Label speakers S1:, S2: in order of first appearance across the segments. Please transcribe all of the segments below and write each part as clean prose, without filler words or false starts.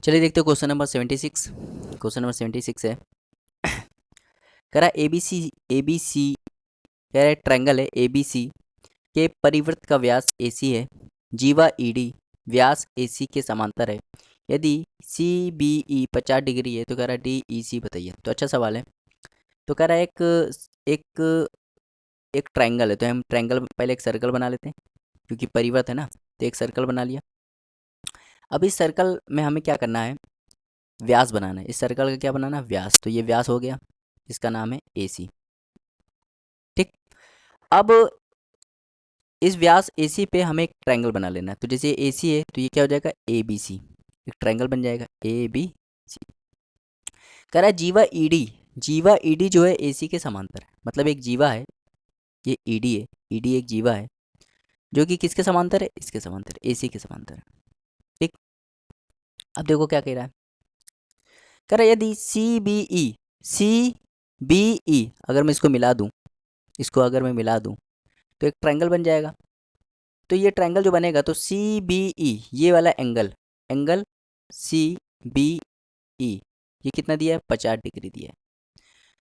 S1: चलिए देखते हैं क्वेश्चन नंबर 76। क्वेश्चन नंबर 76 है, कह रहा है ए बी सी कह रहा है ट्रायंगल है ए बी सी के परिवृत्त का व्यास ए सी है, जीवा ई डी व्यास ए सी के समांतर है। यदि सी बी ई 50 डिग्री है तो कह रहा है डी ई सी बताइए। तो अच्छा सवाल है। तो कह रहा है एक एक ट्रायंगल है, तो हम ट्रायंगल पहले एक सर्कल बना लेते हैं क्योंकि परिवर्त है ना। तो एक सर्कल बना लिया। अब इस सर्कल में हमें क्या करना है, व्यास बनाना है। इस सर्कल का क्या बनाना है, व्यास। तो ये व्यास हो गया, इसका नाम है ए सी। ठीक। अब इस व्यास ए सी पे हमें एक ट्रायंगल बना लेना है। तो जैसे ए सी है तो ये क्या हो जाएगा, ए बी सी। एक ट्रायंगल बन जाएगा ए बी सी। कह रहा है जीवा ई डी जो है ए सी के समांतर है। मतलब एक जीवा है, ये ई डी है, ई डी एक जीवा है जो कि किसके समांतर है, इसके समांतर, ए सी के समांतर है। ठीक। अब देखो क्या कह रहा है, कह रहा है यदि सी बी ई अगर मैं इसको मिला दूं, इसको अगर मैं मिला दूं तो एक ट्रायंगल बन जाएगा। तो ये ट्रायंगल जो बनेगा तो सी बी ई, ये वाला angle, angle C B E ये कितना दिया है, 50 डिग्री दिया है।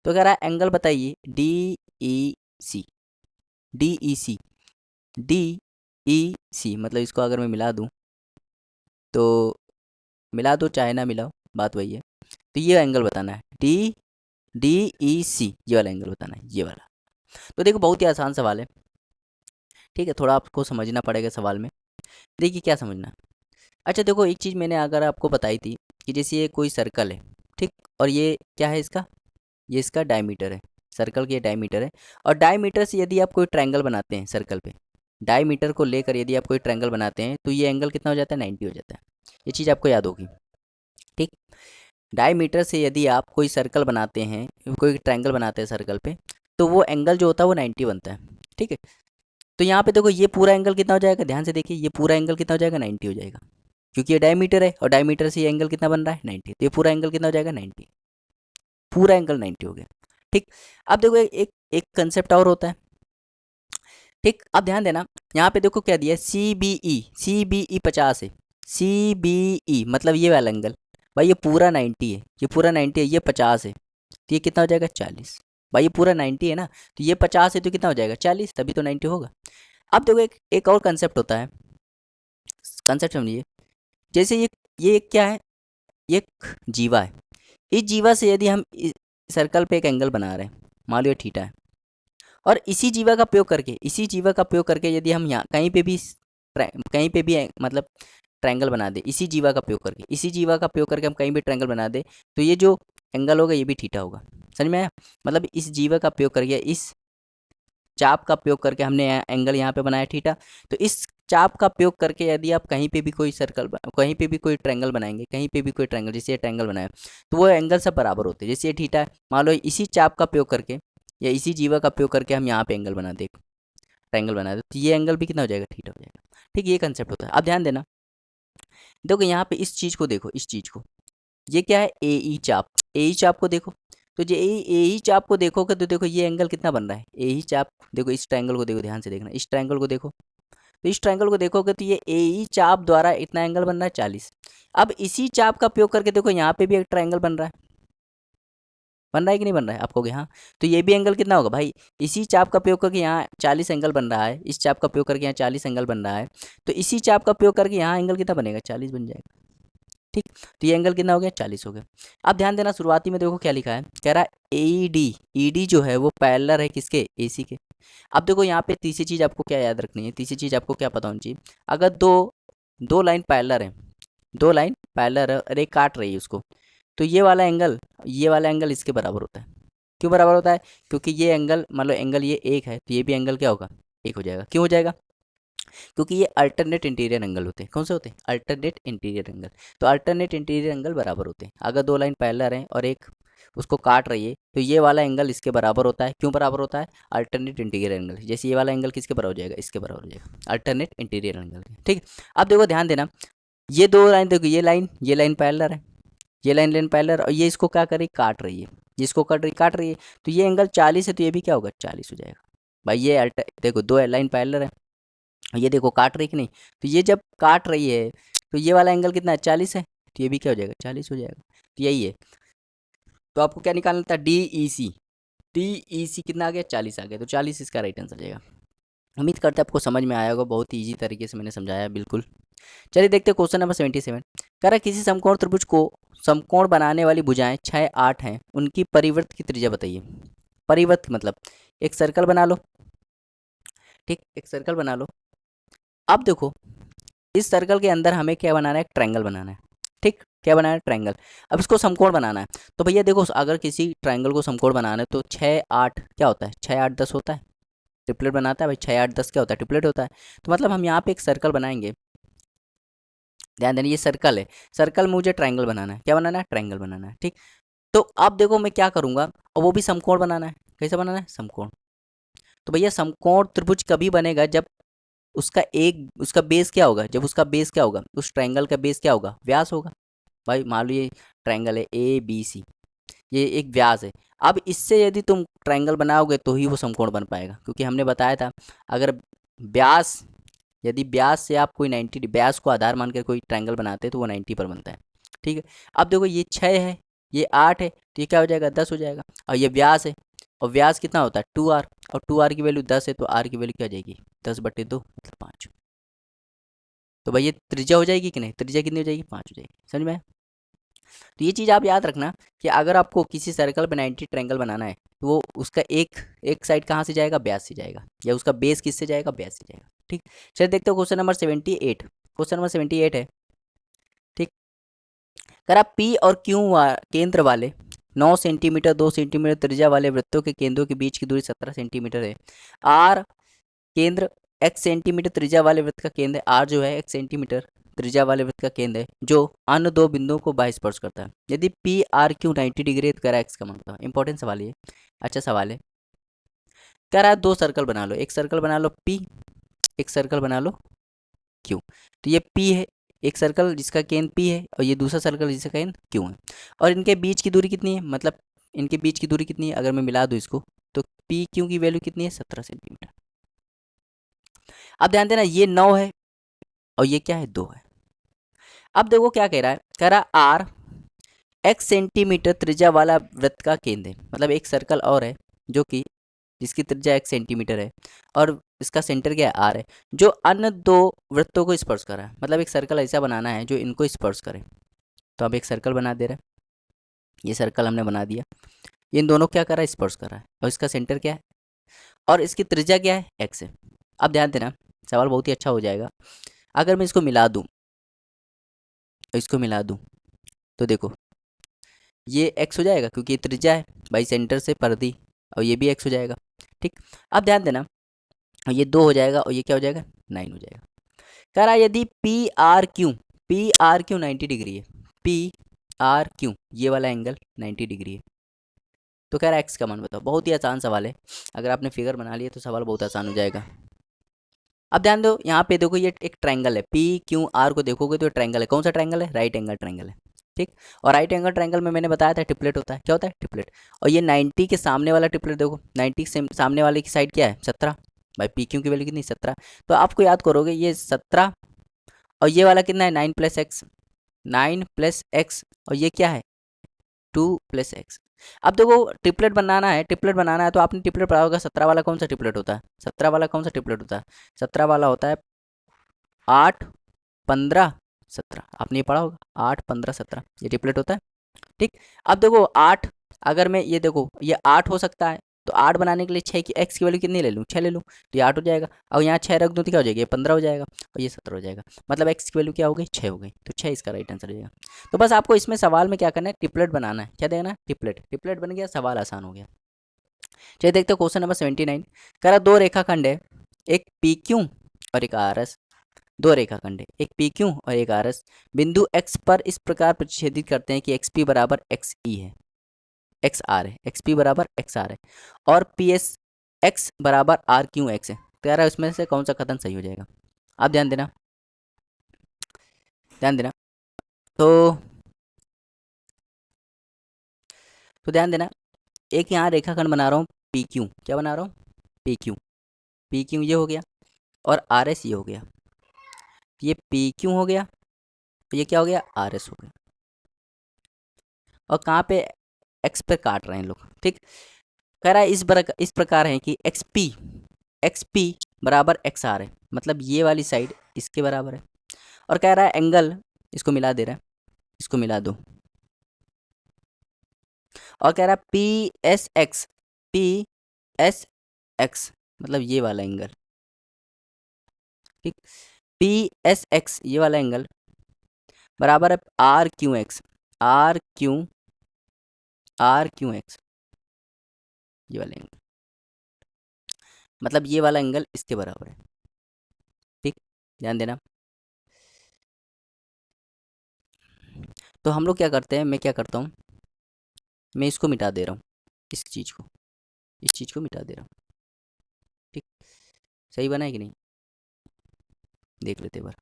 S1: तो कह रहा है एंगल बताइए डी ई सी। डी ई सी, डी ई सी मतलब इसको अगर मैं मिला दूं तो मिला दो चाहे ना मिलाओ, बात वही है। तो ये एंगल बताना है डी डी ई सी, ये वाला एंगल बताना है, ये वाला। तो देखो बहुत ही आसान सवाल है। ठीक है, थोड़ा आपको समझना पड़ेगा सवाल में। देखिए क्या समझना है। अच्छा देखो, एक चीज़ मैंने अगर आपको बताई थी कि जैसे ये कोई सर्कल है, ठीक, और ये क्या है इसका, ये इसका डायमीटर है। सर्कल की डायमीटर है। और डायमीटर से यदि आप कोई ट्रायंगल बनाते हैं सर्कल पे, डायमीटर को लेकर यदि आप कोई ट्रायंगल बनाते हैं तो ये एंगल कितना हो जाता है, 90 हो जाता है। ये चीज़ आपको याद होगी। ठीक। डायमीटर से यदि आप कोई सर्कल बनाते हैं, कोई ट्रायंगल बनाते हैं सर्कल पे, तो वो एंगल जो होता है वो 90 बनता है। ठीक है। तो यहाँ पे देखो ये पूरा एंगल कितना हो जाएगा, ध्यान से देखिए, ये पूरा एंगल कितना हो जाएगा, 90 हो जाएगा। क्योंकि ये डायमीटर है और डायमीटर से ये एंगल कितना बन रहा है, 90। तो ये पूरा एंगल कितना हो जाएगा, 90। पूरा एंगल 90 हो गया। ठीक। अब देखो एक एक कंसेप्ट और होता है। ठीक, अब ध्यान देना, यहाँ पे देखो क्या दिया है, सी बी ई 50 है। सी बी ई मतलब ये वाला एंगल, भाई ये पूरा 90 है, ये पूरा 90 है, ये 50 है, तो ये कितना हो जाएगा, 40। भाई ये पूरा 90 है ना, तो ये 50 है तो कितना हो जाएगा, 40, तभी तो 90 होगा। अब देखो एक और कंसेप्ट होता है, कंसेप्ट समझिए। जैसे ये क्या है, ये एक जीवा है। इस जीवा से यदि हम सर्कल पे एक एंगल बना रहे हैं, मान लो ये थीटा है, और इसी जीवा का प्रयोग करके यदि हम यहाँ कहीं पे भी मतलब ट्रायंगल बना दे, इसी जीवा का प्रयोग करके, इसी जीवा का प्रयोग करके हम कहीं भी ट्रायंगल बना दे, तो ये जो एंगल होगा ये भी थीटा होगा। समझ में आया। मतलब इस जीवा का प्रयोग करके, इस चाप का प्रयोग करके हमने एंगल यहाँ पे बनाया थीटा। तो इस चाप का प्रयोग करके यदि आप कहीं पे भी कोई कहीं पे भी कोई ट्रायंगल बनाएंगे, कहीं पे भी कोई ट्रायंगल, जैसे ये ट्रायंगल बनाया, तो वो एंगल सब बराबर होते हैं। जैसे ये थीटा है, मान लो इसी चाप का प्रयोग करके या इसी जीवा का प्रयोग करके हम यहाँ पे एंगल बना दे, ट्रायंगल बना दे, तो ये एंगल भी कितना हो जाएगा, थीटा हो जाएगा। ठीक, ये कंसेप्ट होता है। अब ध्यान देना, देखो यहाँ पे इस चीज़ को देखो, इस चीज़ को, ये क्या है, ए ई चाप। ए ई चाप को देखो, तो जो ए ई चाप को देखोगे तो देखो ये एंगल कितना बन रहा है, ए ई चाप। देखो इस ट्रायंगल को देखो, ध्यान से देखना, इस ट्रायंगल को देखो, तो इस ट्रायंगल को देखोगे तो ये ए ई चाप द्वारा इतना एंगल बन रहा है, 40। अब इसी चाप का प्रयोग करके देखो यहाँ पे भी एक ट्रायंगल बन रहा है, बन रहा है कि नहीं बन रहा है, आप कहोगे हाँ। तो ये भी एंगल कितना होगा भाई, इसी चाप का प्रयोग करके यहाँ 40 एंगल बन रहा है, इस चाप का प्रयोग करके यहाँ 40 एंगल बन रहा है, तो इसी चाप का प्रयोग करके यहाँ एंगल कितना बनेगा, 40 बन जाएगा। ठीक। तो ये एंगल कितना हो गया, 40 हो गया। अब ध्यान देना, शुरुआती में देखो क्या लिखा है, कह रहा है ई डी जो है वो पैरेलल है किसके, ए सी के। अब देखो यहाँ पे तीसरी चीज़ आपको क्या याद रखनी है, तीसरी चीज़ आपको क्या पता होनी चाहिए, अगर दो दो लाइन पैरेलल है, दो लाइन पैरेलल है और एक काट रही है उसको, तो ये वाला एंगल इसके बराबर होता है। क्यों बराबर होता है, क्योंकि ये एंगल, मान लो एंगल ये एक है तो ये भी एंगल क्या होगा, एक हो जाएगा। क्यों हो जाएगा, क्योंकि ये अल्टरनेट इंटीरियर एंगल होते हैं। कौन से होते हैं, अल्टरनेट इंटीरियर एंगल। तो अल्टरनेट इंटीरियर एंगल बराबर होते हैं। अगर दो लाइन पैरेलल हैं और एक उसको काट रही है तो ये वाला एंगल इसके बराबर होता है। क्यों बराबर होता है, अल्टरनेट इंटीरियर एंगल। जैसे ये वाला एंगल किसके बराबर हो जाएगा, इसके बराबर हो जाएगा, अल्टरनेट इंटीरियर एंगल। ठीक। अब देखो ध्यान देना, ये दो लाइन देखो, ये लाइन पैरेलल है, ये लाइन पैरेलल, और ये इसको क्या कर रही, काट रही है, जिसको काट रही है, तो ये एंगल 40 है तो ये भी क्या होगा, 40 हो जाएगा। भाई ये देखो दो लाइन पैरेलल है, ये देखो काट रही कि नहीं, तो ये जब काट रही है तो ये वाला एंगल कितना है, 40 है, तो ये भी क्या हो जाएगा 40 हो जाएगा। तो यही है। तो आपको क्या निकालना था डी ई सी। डी ई सी कितना आ गया 40 आ गया, तो 40 इसका राइट आंसर जाएगा। उम्मीद करते हैं आपको समझ में आया होगा, बहुत ही ईजी तरीके से मैंने समझाया बिल्कुल। चलिए देखते हैं क्वेश्चन नंबर 77। कह रहा है किसी समकोण त्रिभुज को समकोण बनाने वाली भुजाएं 6 8 हैं, उनकी परिवृत्त की त्रिज्या बताइए। परिवृत्त मतलब एक सर्कल बना लो, ठीक, एक सर्कल बना लो। अब देखो इस सर्कल के अंदर हमें क्या बनाना है, एक ट्रायंगल बनाना है, ठीक, क्या बनाना है ट्रायंगल। अब इसको समकोण बनाना है, तो भैया देखो अगर किसी ट्रायंगल को समकोण बनाना है तो 6 8 क्या होता है, 6 8 10 होता है, ट्रिपलेट बनाता है भाई, 6 8 10 क्या होता है, ट्रिपलेट होता है। तो मतलब हम यहाँ पे एक सर्कल बनाएंगे, ध्यान देना ये सर्कल है, सर्कल में मुझे ट्रायंगल बनाना है, क्या बनाना है, ट्रायंगल बनाना है, ठीक। तो अब देखो मैं क्या करूंगा, और वो भी समकोण बनाना है, कैसे बनाना है, समकोण। तो भैया समकोण त्रिभुज कभी बनेगा जब उसका बेस क्या होगा, जब उसका बेस क्या होगा, उस ट्रायंगल का बेस क्या होगा, व्यास होगा। भाई मान लो ये ट्रायंगल है ए बी सी, ये एक व्यास है। अब इससे यदि तुम ट्रायंगल बनाओगे तो ही वो समकोण बन पाएगा, क्योंकि हमने बताया था अगर व्यास, यदि व्यास से आप कोई 90 व्यास को आधार मानकर कोई ट्रायंगल बनाते हैं तो वो 90 पर बनता है, ठीक है। अब देखो ये 6 है, ये 8 है, तो ये क्या हो जाएगा 10 हो जाएगा। और ये व्यास है, और व्यास कितना होता है 2r, और 2r की वैल्यू 10 है, तो r की वैल्यू क्या हो जाएगी 10/2 मतलब 5। तो भाई ये त्रिज्या हो जाएगी कि नहीं, त्रिज्या कितनी हो जाएगी 5 हो जाएगी, समझ में आया? तो ये चीज़ आप याद रखना कि अगर आपको किसी सर्कल पे 90 ट्रायंगल बनाना है तो वो उसका एक एक साइड कहाँ से जाएगा, ब्यास से जाएगा, या उसका बेस किससे जाएगा, ब्यास से जाएगा, ठीक। चलिए देखते हो क्वेश्चन नंबर 78। क्वेश्चन नंबर 78 है, ठीक। करा पी और क्यू केंद्र वाले 9 सेंटीमीटर 2 सेंटीमीटर त्रिज्या वाले वृत्तों के केंद्रों के बीच की दूरी 17 सेंटीमीटर है। आर केंद्र x सेंटीमीटर त्रिज्या वाले वृत्त का केंद्र है, r जो है x सेंटीमीटर त्रिज्या वाले वृत्त का केंद्र है जो अन्य दो बिंदुओं को बाह्य स्पर्श करता है। यदि पी आर क्यू 90 डिग्री है तो कह रहा है x का मान बताओ। इंपॉर्टेंट सवाल ये, अच्छा सवाल है। कह रहा है दो सर्कल बना लो, एक सर्कल बना लो p, एक सर्कल बना लो q। तो ये p है, एक सर्कल जिसका केंद्र p है, और ये दूसरा सर्कल जिसका केंद्र q है, और इनके बीच की दूरी कितनी है, मतलब इनके बीच की दूरी कितनी है, अगर मैं मिला दूँ इसको तो p q की वैल्यू कितनी है 17 सेंटीमीटर। अब ध्यान देना ये 9 है और ये क्या है 2 है। अब देखो क्या कह रहा है, कह रहा आर x सेंटीमीटर त्रिज्या वाला वृत्त का केंद्र है, मतलब एक सर्कल और है जो कि जिसकी त्रिज्या x सेंटीमीटर है और इसका सेंटर क्या है r है, जो अन्य दो वृत्तों को स्पर्श कर रहा है। मतलब एक सर्कल ऐसा बनाना है जो इनको स्पर्श करे। तो अब एक सर्कल बना दे रहा है, ये सर्कल हमने बना दिया, इन दोनों क्या कर रहा है, स्पर्श कर रहा है, और इसका सेंटर क्या है और इसकी त्रिज्या क्या है x है। अब ध्यान देना सवाल बहुत ही अच्छा हो जाएगा। अगर मैं इसको मिला दूं, इसको मिला दूं तो देखो ये x हो जाएगा क्योंकि ये त्रिज्या है भाई सेंटर से परिधि, और ये भी x हो जाएगा, ठीक। अब ध्यान देना ये 2 हो जाएगा और ये क्या हो जाएगा 9 हो जाएगा। कह रहा है यदि पी आर क्यू 90 डिग्री है, पी आर क्यू ये वाला एंगल 90 डिग्री है, तो कह रहा है x का मान बताओ। बहुत ही आसान सवाल है, अगर आपने फिगर बना लिया तो सवाल बहुत आसान हो जाएगा। अब ध्यान दो यहाँ पे देखो ये एक ट्रायंगल है, पी क्यू आर को देखोगे तो ट्रायंगल है, कौन सा ट्रायंगल है, राइट एंगल ट्रायंगल है, ठीक। और राइट एंगल ट्रायंगल में मैंने बताया था ट्रिपलेट होता है, क्या होता है ट्रिपलेट। और ये 90 के सामने वाला ट्रिपलेट देखो, 90 से सामने वाले की साइड क्या है 17, भाई पी क्यू की वैल्यू कितनी 17। तो आपको याद करोगे ये 17 और ये वाला कितना है 9 + x, 9 + x, और ये क्या है 2 + x। अब देखो ट्रिपलेट बनाना है, ट्रिपलेट बनाना है तो आपने ट्रिपलेट पढ़ा होगा, 17 वाला कौन सा ट्रिपलेट होता है, 17 वाला कौन सा ट्रिपलेट होता है, 17 वाला होता है 8 15 17, आपने ये पढ़ा होगा 8 15 17 ये ट्रिपलेट होता है, ठीक। अब देखो 8, अगर मैं ये देखो ये 8 हो सकता है, तो 8 बनाने के लिए 6 की x की वैल्यू कितनी ले लूँ 6 ले लूँ, तो ये 8 हो जाएगा। और यहाँ 6 रख दूँ तो क्या हो जाएगा ये 15 हो जाएगा, और ये 17 हो जाएगा, मतलब x की वैल्यू क्या हो गई 6 हो गई, तो 6 इसका राइट आंसर हो जाएगा। तो बस आपको इसमें सवाल में क्या करना है, ट्रिपलेट बनाना है, क्या देना है ट्रिपलेट, ट्रिपलेट बन गया सवाल आसान हो गया। चलिए देखते हो क्वेश्चन नंबर 79। कह रहा दो रेखाखंड है, एक पी क्यू और एक आर एस, दो रेखाखंड है एक पी क्यू और एक आर एस, बिंदु x पर इस प्रकार प्रतिच्छेदित करते हैं कि एक्स पी बराबर एक्स ई है, एक्स आर है, एक्स पी बराबर एक्स आर है, और पी एस एक्स बराबर आर क्यू एक्स है। तो यार उसमें से कौन सा कथन सही हो जाएगा, आप ध्यान देना, ध्यान देना। तो ध्यान देना, एक यहाँ रेखाखंड बना रहा हूँ पी क्यू, क्या बना रहा हूँ पी क्यू, पी क्यू ये हो गया और आर एस ये हो गया, ये पी क्यू हो गया, ये क्या हो गया आर एस हो गया, और कहाँ पे एक्स पे काट रहे हैं लोग, ठीक। कह रहा है इस प्रकार है कि एक्स पी बराबर एक्स आर है, मतलब ये वाली साइड इसके बराबर है। और कह रहा है एंगल, इसको मिला दे रहा है, इसको मिला दो। और कह रहा है पी एस एक्स मतलब ये वाला एंगल, ठीक। पी एस एक्स ये वाला एंगल बराबर है आर क्यू एक्स, ये वाला एंगल, मतलब ये वाला एंगल इसके बराबर है, ठीक। ध्यान देना। तो हम लोग क्या करते हैं, मैं क्या करता हूँ, मैं इसको मिटा दे रहा हूँ, इस चीज़ को मिटा दे रहा हूँ, ठीक। सही बना है कि नहीं, देख लेते एक बार।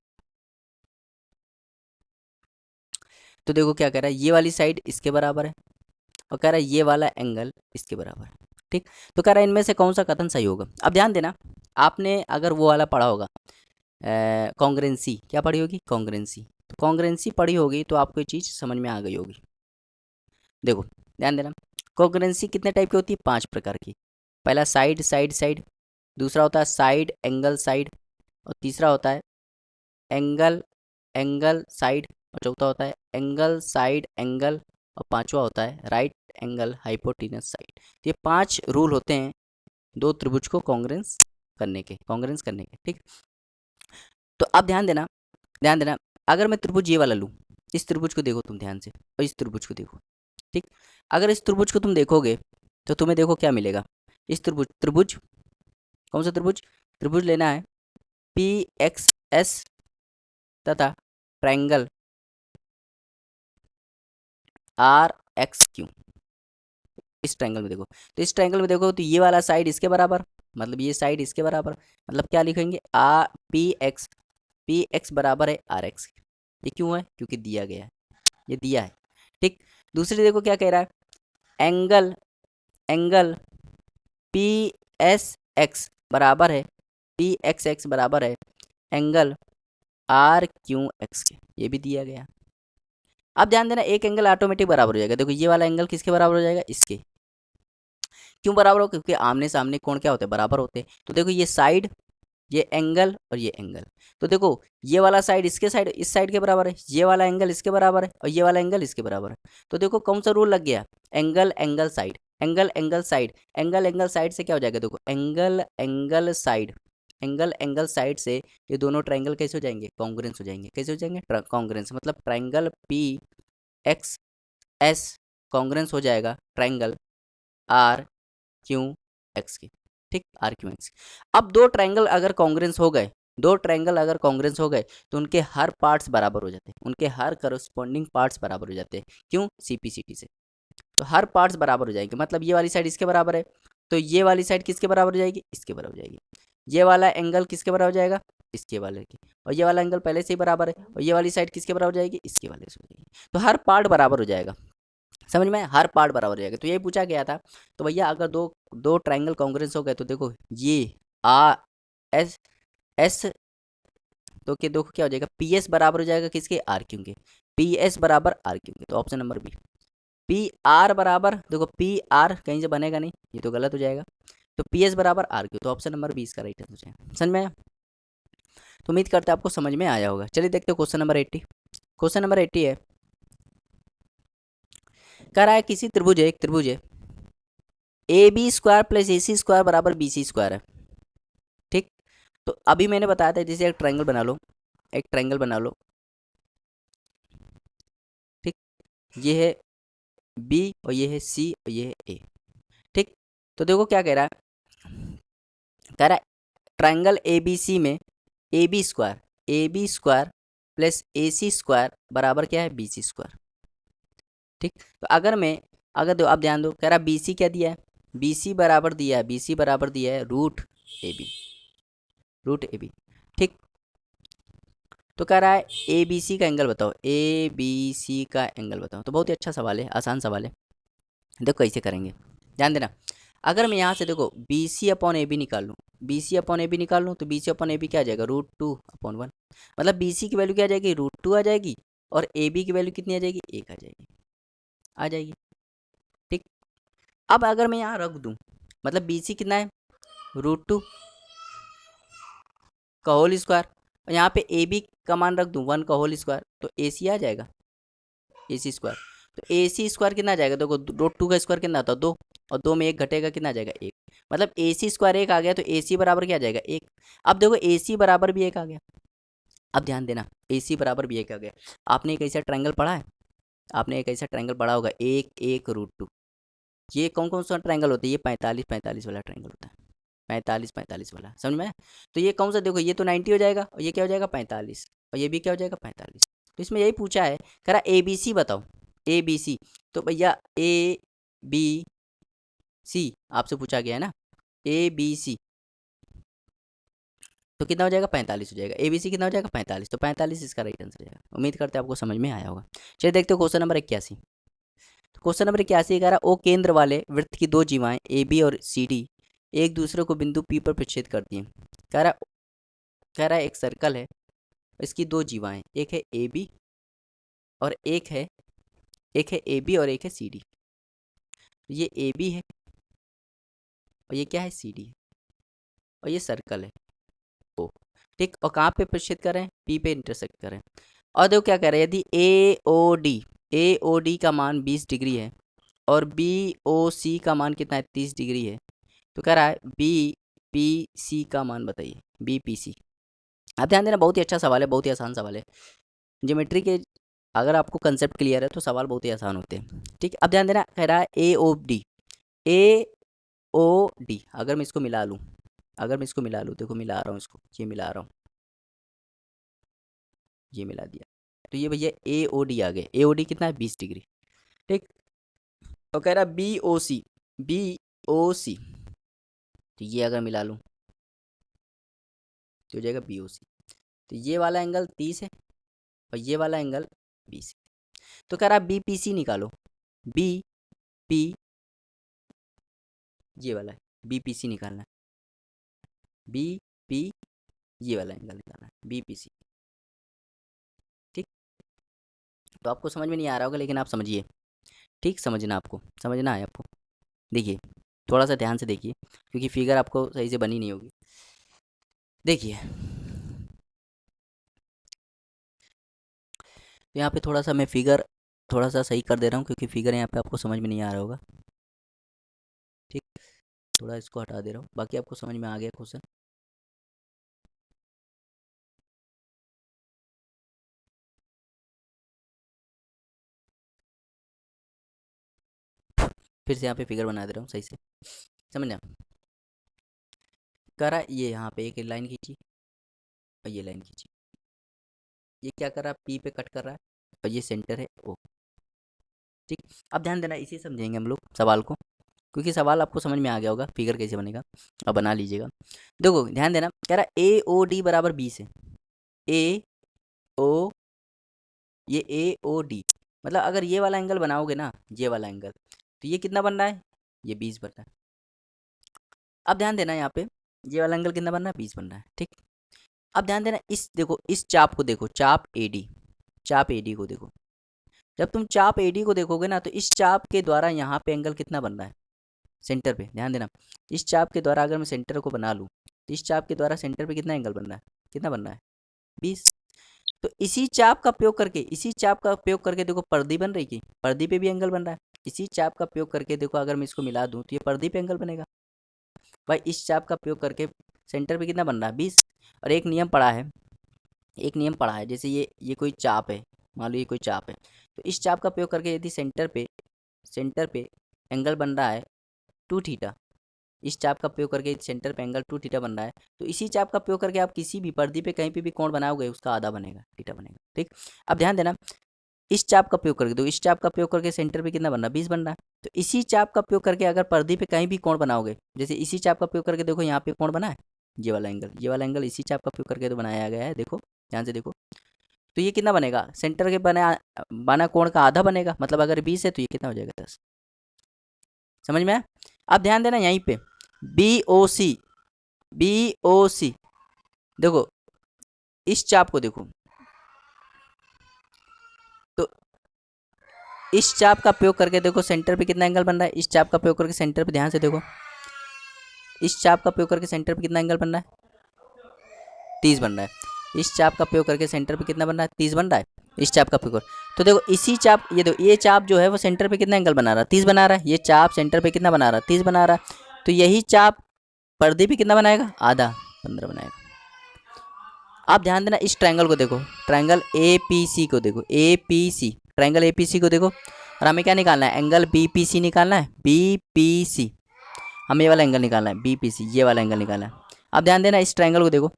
S1: तो देखो क्या कह रहा है, ये वाली साइड इसके बराबर है और कह रहा है ये वाला एंगल इसके बराबर है, ठीक। तो कह रहा है इनमें से कौन सा कथन सही होगा। अब ध्यान देना, आपने अगर वो वाला पढ़ा होगा कॉन्ग्रेंसी, क्या पढ़ी होगी, कॉन्ग्रेंसी। तो कॉन्ग्रेंसी पढ़ी होगी तो आपको ये चीज़ समझ में आ गई होगी। देखो ध्यान देना, कॉन्ग्रेंसी कितने टाइप की होती है, 5 प्रकार की। पहला साइड साइड साइड, दूसरा होता है साइड एंगल साइड, और तीसरा होता है एंगल एंगल साइड, और चौथा होता है एंगल साइड एंगल, और पांचवा होता है राइट एंगल हाइपोटेनस साइड। ये 5 रूल होते हैं दो त्रिभुज को कॉन्ग्रेंस करने के, ठीक। तो अब ध्यान देना, अगर मैं त्रिभुज ये वाला लूँ, इस त्रिभुज को देखो तुम ध्यान से, और इस त्रिभुज को देखो, ठीक। अगर इस त्रिभुज को तुम देखोगे तो तुम्हें देखो क्या मिलेगा, इस त्रिभुज कौन सा त्रिभुज लेना है, पी एक्स एस तथा ट्रायंगल आर एक्स क्यू। इस ट्रायंगल में देखो, तो इस ट्रायंगल में देखो तो ये वाला साइड इसके बराबर, मतलब ये साइड इसके बराबर, मतलब क्या लिखेंगे, पी एक्स बराबर है आर एक्स। ये क्यों है, क्योंकि दिया गया है, ये दिया है, ठीक। दूसरी देखो क्या कह रहा है, एंगल पी एस एक्स बराबर है, पी एक्स एक्स बराबर है एंगल आर क्यू एक्स के, ये भी दिया गया। अब ध्यान देना, एक एंगल ऑटोमेटिक बराबर हो जाएगा, देखो ये वाला एंगल किसके बराबर हो जाएगा, इसके। क्यों बराबर हो, क्योंकि आमने सामने कोण क्या होते हैं, बराबर होते हैं। तो देखो ये साइड, ये एंगल और ये एंगल, तो देखो ये वाला साइड इसके साइड इस साइड के बराबर है, ये वाला एंगल इसके बराबर है, और ये वाला एंगल इसके बराबर है। तो देखो कौन सा रूल लग गया, angle angle side, angle angle side, angle angle side से क्या हो जाएगा, देखो angle angle side, angle angle side से ये दोनों ट्रायंगल कैसे हो जाएंगे, कॉन्ग्रेंस हो जाएंगे। कैसे हो जाएंगे, कॉन्ग्रेंस, मतलब triangle P x S congruence हो जाएगा ट्रायंगल आर क्यू एक्स की, ठीक, आर क्यू एक्स। अब दो ट्रायंगल अगर कॉन्ग्रेंस हो गए तो उनके हर पार्ट्स बराबर हो जाते हैं, उनके हर करस्पॉन्डिंग पार्ट्स बराबर हो जाते हैं। क्यों, सीपीसीटी से। तो हर पार्ट्स बराबर हो जाएंगे, मतलब ये वाली साइड इसके बराबर है तो ये वाली साइड किसके बराबर हो जाएगी, इसके बराबर हो जाएगी। ये वाला एंगल किसके बराबर हो जाएगा, इसके वाले की, और ये वाला एंगल पहले से ही बराबर है, और ये वाली साइड किसके बराबर हो जाएगी, इसके वाले से हो जाएगी। तो हर पार्ट बराबर हो जाएगा, समझ में, हर पार्ट बराबर हो जाएगा। तो यही पूछा गया था। तो भैया अगर दो दो ट्रायंगल कॉन्ग्रेंस हो गए तो देखो ये आ एस एस, तो क्या देखो क्या हो जाएगा, पी एस बराबर हो जाएगा किसके, आर क्यू के, पी एस बराबर आर क्यू के, तो option number B. P R बराबर, देखो पी आर कहीं से बनेगा नहीं, ये तो गलत हो जाएगा। तो पी एस बराबर आर क्यू, तो ऑप्शन नंबर बी इसका राइट आंसर हो जाएगा। समझ में आया, तो उम्मीद करते हैं आपको समझ में आया होगा। चलिए देखते हो क्वेश्चन नंबर 80। क्वेश्चन नंबर 80 है, कह रहा है किसी त्रिभुज है, एक त्रिभुज है, A B square plus A C square बराबर बी सी स्क्वायर है, ठीक। तो अभी मैंने बताया था जैसे एक ट्रायंगल बना लो, एक ट्रायंगल बना लो, ठीक। ये है बी और ये है सी और ये है ए, ठीक। तो देखो क्या कह रहा है ट्रायंगल ए बी सी में A B square plus A C square बराबर क्या है, बी सी स्क्वायर, ठीक। तो अगर दो आप ध्यान दो, कह रहा बी सी क्या दिया है, बी सी बराबर दिया है रूट ए बी, ठीक। तो कह रहा है ए बी सी का एंगल बताओ, ए बी सी का एंगल बताओ। तो बहुत ही अच्छा सवाल है, आसान सवाल है। देखो कैसे करेंगे, ध्यान देना। अगर मैं यहाँ से देखो B C upon A B निकाल लूँ, तो B C upon A B क्या आ जाएगा, √2/1, मतलब बी सी की वैल्यू क्या आ जाएगी, √2 आ जाएगी, और ए बी की वैल्यू कितनी आ जाएगी, 1 आ जाएगी। आ जाएगी। ठीक, अब अगर मैं यहाँ रख दूँ, मतलब बी सी कितना है, √2 का होल स्क्वायर, और यहाँ पे ए बी का मान रख दूँ 1 का होल स्क्वायर, तो ए सी आ जाएगा, ए सी स्क्वायर। तो ए सी स्क्वायर कितना आ जाएगा, देखो √2 का स्क्वायर कितना आता है 2, और 2 में 1 घटेगा, कितना आ जाएगा 1। मतलब ए सी स्क्वायर 1 आ गया, तो ए सी बराबर क्या आ जाएगा 1। अब देखो ए सी बराबर भी 1 आ गया। अब ध्यान देना, ए सी बराबर भी 1 आ गया। आपने एक ऐसा ट्रायंगल पढ़ा है, आपने एक ऐसा ट्रायंगल पढ़ा होगा 1 1 √2। ये कौन कौन सा ट्रायंगल होता है, ये 45 45 वाला ट्रायंगल होता है, 45 45 वाला, समझ में आया? तो ये कौन सा, देखो ये तो 90 हो जाएगा, और ये क्या हो जाएगा 45, और ये भी क्या हो जाएगा 45। तो इसमें यही पूछा है, कह रहा ए बी सी बताओ, ए बी सी। तो भैया ए बी सी आपसे पूछा गया है ना, ए बी सी, तो कितना हो जाएगा 45 हो जाएगा। ए बी सी कितना हो जाएगा 45, तो 45 इसका राइट आंसर हो जाएगा। उम्मीद करते हैं आपको समझ में आया होगा। चलिए देखते हो क्वेश्चन नंबर 81। तो क्वेश्चन नंबर 81 कह रहा ओ केंद्र वाले वृत्त की दो जीवाएं ए बी और सी डी एक दूसरे को बिंदु पी पर प्रतिच्छेद करती हैं। कह रहा एक सर्कल है, इसकी दो जीवाएं, एक है ए बी और एक है ए बी और एक है सी डी। ये ए बी है और ये क्या है सी डी है, और ये सर्कल है ओ। ठीक, और कहाँ पे प्रतिच्छेद करें, पी पे इंटरसेक्ट करें। और देखो क्या कह रहे हैं, यदि ए ओ डी का मान 20 डिग्री है और बी ओ सी का मान कितना है 30 डिग्री है, तो कह रहा है बी पी सी का मान बताइए, बी पी सी। आप ध्यान देना, बहुत ही अच्छा सवाल है, बहुत ही आसान सवाल है। ज्योमेट्री के अगर आपको कंसेप्ट क्लियर है तो सवाल बहुत ही आसान होते हैं। ठीक, अब ध्यान देना, कह रहा है ए ओ डी, ए ओ डी अगर मैं इसको मिला लूँ, देखो मिला रहा हूँ इसको, ये मिला रहा हूँ, ये मिला दिया, तो ये भैया ए ओ डी आ गए। ए ओ डी कितना है 20 डिग्री। ठीक, तो कह रहा है बी ओ सी, तो ये अगर मिला लूँ तो हो जाएगा बी ओ सी। तो ये वाला एंगल 30 है और ये वाला एंगल 20 है। तो कह रहा है बी पी सी निकालो, बी पी, ये वाला है बी पी सी निकालना है, बी पी, ये वाला एंगल निकालना है बी पी सी। ठीक, तो आपको समझ में नहीं आ रहा होगा, लेकिन आप समझिए, ठीक, समझना है आपको। देखिए थोड़ा सा ध्यान से देखिए, क्योंकि फिगर आपको सही से बनी नहीं होगी। देखिए यहाँ पे थोड़ा सा मैं फिगर थोड़ा सा सही कर दे रहा हूँ, क्योंकि फिगर यहाँ पे आपको समझ में नहीं आ रहा होगा। ठीक, थोड़ा इसको हटा दे रहा हूँ, बाकी आपको समझ में आ गया क्वेश्चन। फिर से यहाँ पे फिगर बना दे रहा हूँ सही से, समझना। कह रहा है ये यहाँ पे एक लाइन खींची और ये लाइन खींची, ये क्या कर रहा है पी पे कट कर रहा है, और ये सेंटर है ओ। ठीक, अब ध्यान देना, इसी समझेंगे हम लोग सवाल को, क्योंकि सवाल आपको समझ में आ गया होगा फिगर कैसे बनेगा। अब बना लीजिएगा, देखो ध्यान देना, कह रहा है ए ओ डी बराबर 20 है, ए ओ, ये ए ओ डी, मतलब अगर ये वाला एंगल बनाओगे ना, ये वाला एंगल, तो ये कितना बन रहा है, ये 20 बन रहा है। अब ध्यान देना यहाँ पे, ये वाला एंगल कितना बन रहा है 20 बन रहा है। ठीक, अब ध्यान देना, इस देखो इस चाप को देखो, चाप एडी को देखो। जब तुम चाप एडी को देखोगे ना, तो इस चाप के द्वारा यहाँ पे एंगल कितना बन रहा है सेंटर पे, ध्यान देना, इस चाप के द्वारा अगर मैं सेंटर को बना लूँ, तो इस चाप के द्वारा सेंटर पे कितना एंगल बन रहा है, कितना बन रहा है 20। तो इसी चाप का उपयोग करके देखो पर्दी बन रही की, पर्दी पे भी एंगल बन रहा है। इसी चाप का उपयोग करके देखो, अगर मैं इसको मिला दूं तो ये पर्दी पे एंगल बनेगा। भाई इस चाप का उपयोग करके सेंटर पे कितना बन रहा है 20। और एक नियम पढ़ा है, जैसे ये कोई चाप है, मान लो ये कोई चाप है, तो इस चाप का उपयोग करके यदि सेंटर पे एंगल बन रहा है 2 थीटा, इस चाप का उपयोग करके सेंटर पे एंगल 2 थीटा बन रहा है, तो इसी चाप का उपयोग करके आप किसी भी पर्दी पे कहीं पे भी कोण बनाओगे, उसका आधा बनेगा, थीटा बनेगा। ठीक, अब ध्यान देना, इस चाप का उपयोग करके, तो इस चाप का उपयोग करके सेंटर पे कितना बन रहा है 20 बन रहा है। तो इसी चाप का उपयोग करके अगर पर्दी पे कहीं भी कोण बनाओगे, जैसे इसी चाप का उपयोग करके देखो यहाँ पे कोण बना है, ये वाला एंगल इसी चाप का उपयोग करके तो बनाया गया है, देखो ध्यान से देखो। तो ये कितना बनेगा, सेंटर के बना कोण का आधा बनेगा, मतलब अगर 20 है तो ये कितना हो जाएगा 10। समझ में आया? अब ध्यान देना यहीं पे बी ओ सी देखो, इस चाप को देखो, तो इस चाप का प्रयोग करके देखो सेंटर पे कितना एंगल बन रहा है। इस चाप का प्रयोग करके सेंटर पे ध्यान से देखो, इस चाप का प्रयोग करके सेंटर पे कितना एंगल बन रहा है, 30 बन रहा है। इस चाप का प्रयोग करके सेंटर पे कितना बन रहा है, 30 बन रहा है। इस चाप का प्रयोग तो देखो इसी चाप, ये देखो ये चाप जो है वो सेंटर पे कितना एंगल बना रहा है, 30 बना रहा है। ये चाप सेंटर पे कितना बना रहा है, 30 बना रहा है। तो यही चाप पर्दे पे कितना बनाएगा, आधा, 15 बनाएगा। आप ध्यान देना, इस ट्रायंगल को देखो, ट्रायंगल ए पी सी को देखो, A P C, triangle A P C को देखो, और हमें क्या निकालना है, एंगल बी पी सी निकालना है, बी पी सी। हमें ये वाला एंगल निकालना है, बी पी सी, ये वाला एंगल निकालना है। अब ध्यान देना, इस ट्रायंगल को देखो,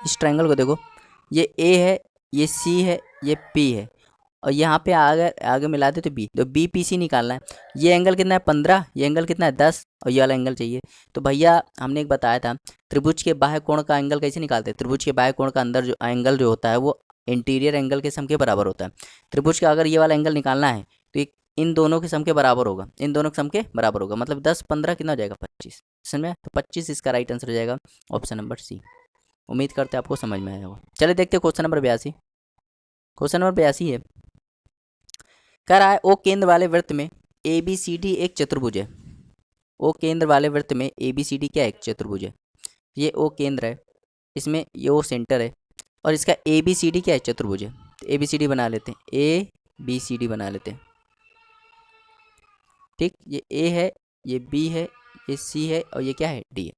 S1: इस ट्रायंगल को देखो, ये ए है, ये सी है, ये पी है, और यहाँ पे आगे आगे मिला दे तो बी, तो बी पी सी निकालना है। ये एंगल कितना है, 15, ये एंगल कितना है, 10, और ये वाला एंगल चाहिए। तो भैया हमने एक बताया था, त्रिभुज के बाह्य कोण का एंगल कैसे निकालते हैं। त्रिभुज के बाह्य कोण का अंदर जो एंगल जो होता है वो इंटीरियर एंगल के सम के बराबर होता है। त्रिभुज का अगर ये वाला एंगल निकालना है तो इन दोनों के सम के बराबर होगा, इन दोनों के सम के बराबर होगा, मतलब 10 15 कितना हो जाएगा, 25। समझ में, तो 25 इसका राइट आंसर हो जाएगा, ऑप्शन नंबर सी। उम्मीद करते हैं आपको समझ में आया होगा। चलिए देखते हैं क्वेश्चन नंबर 82। क्वेश्चन नंबर 82 है, कह रहा है ओ केंद्र वाले वृत्त में ए बी सी डी एक चतुर्भुज है। ओ केंद्र वाले वृत्त में ए बी सी डी क्या है, एक चतुर्भुज है। ये ओ केंद्र है, इसमें ये ओ सेंटर है, और इसका ए बी सी डी क्या है, चतुर्भुज है। तो ए बी सी डी बना लेते हैं, ए बी सी डी बना लेते हैं। ठीक, ये ए है, ये बी है, ये सी है, और ये क्या है, डी है।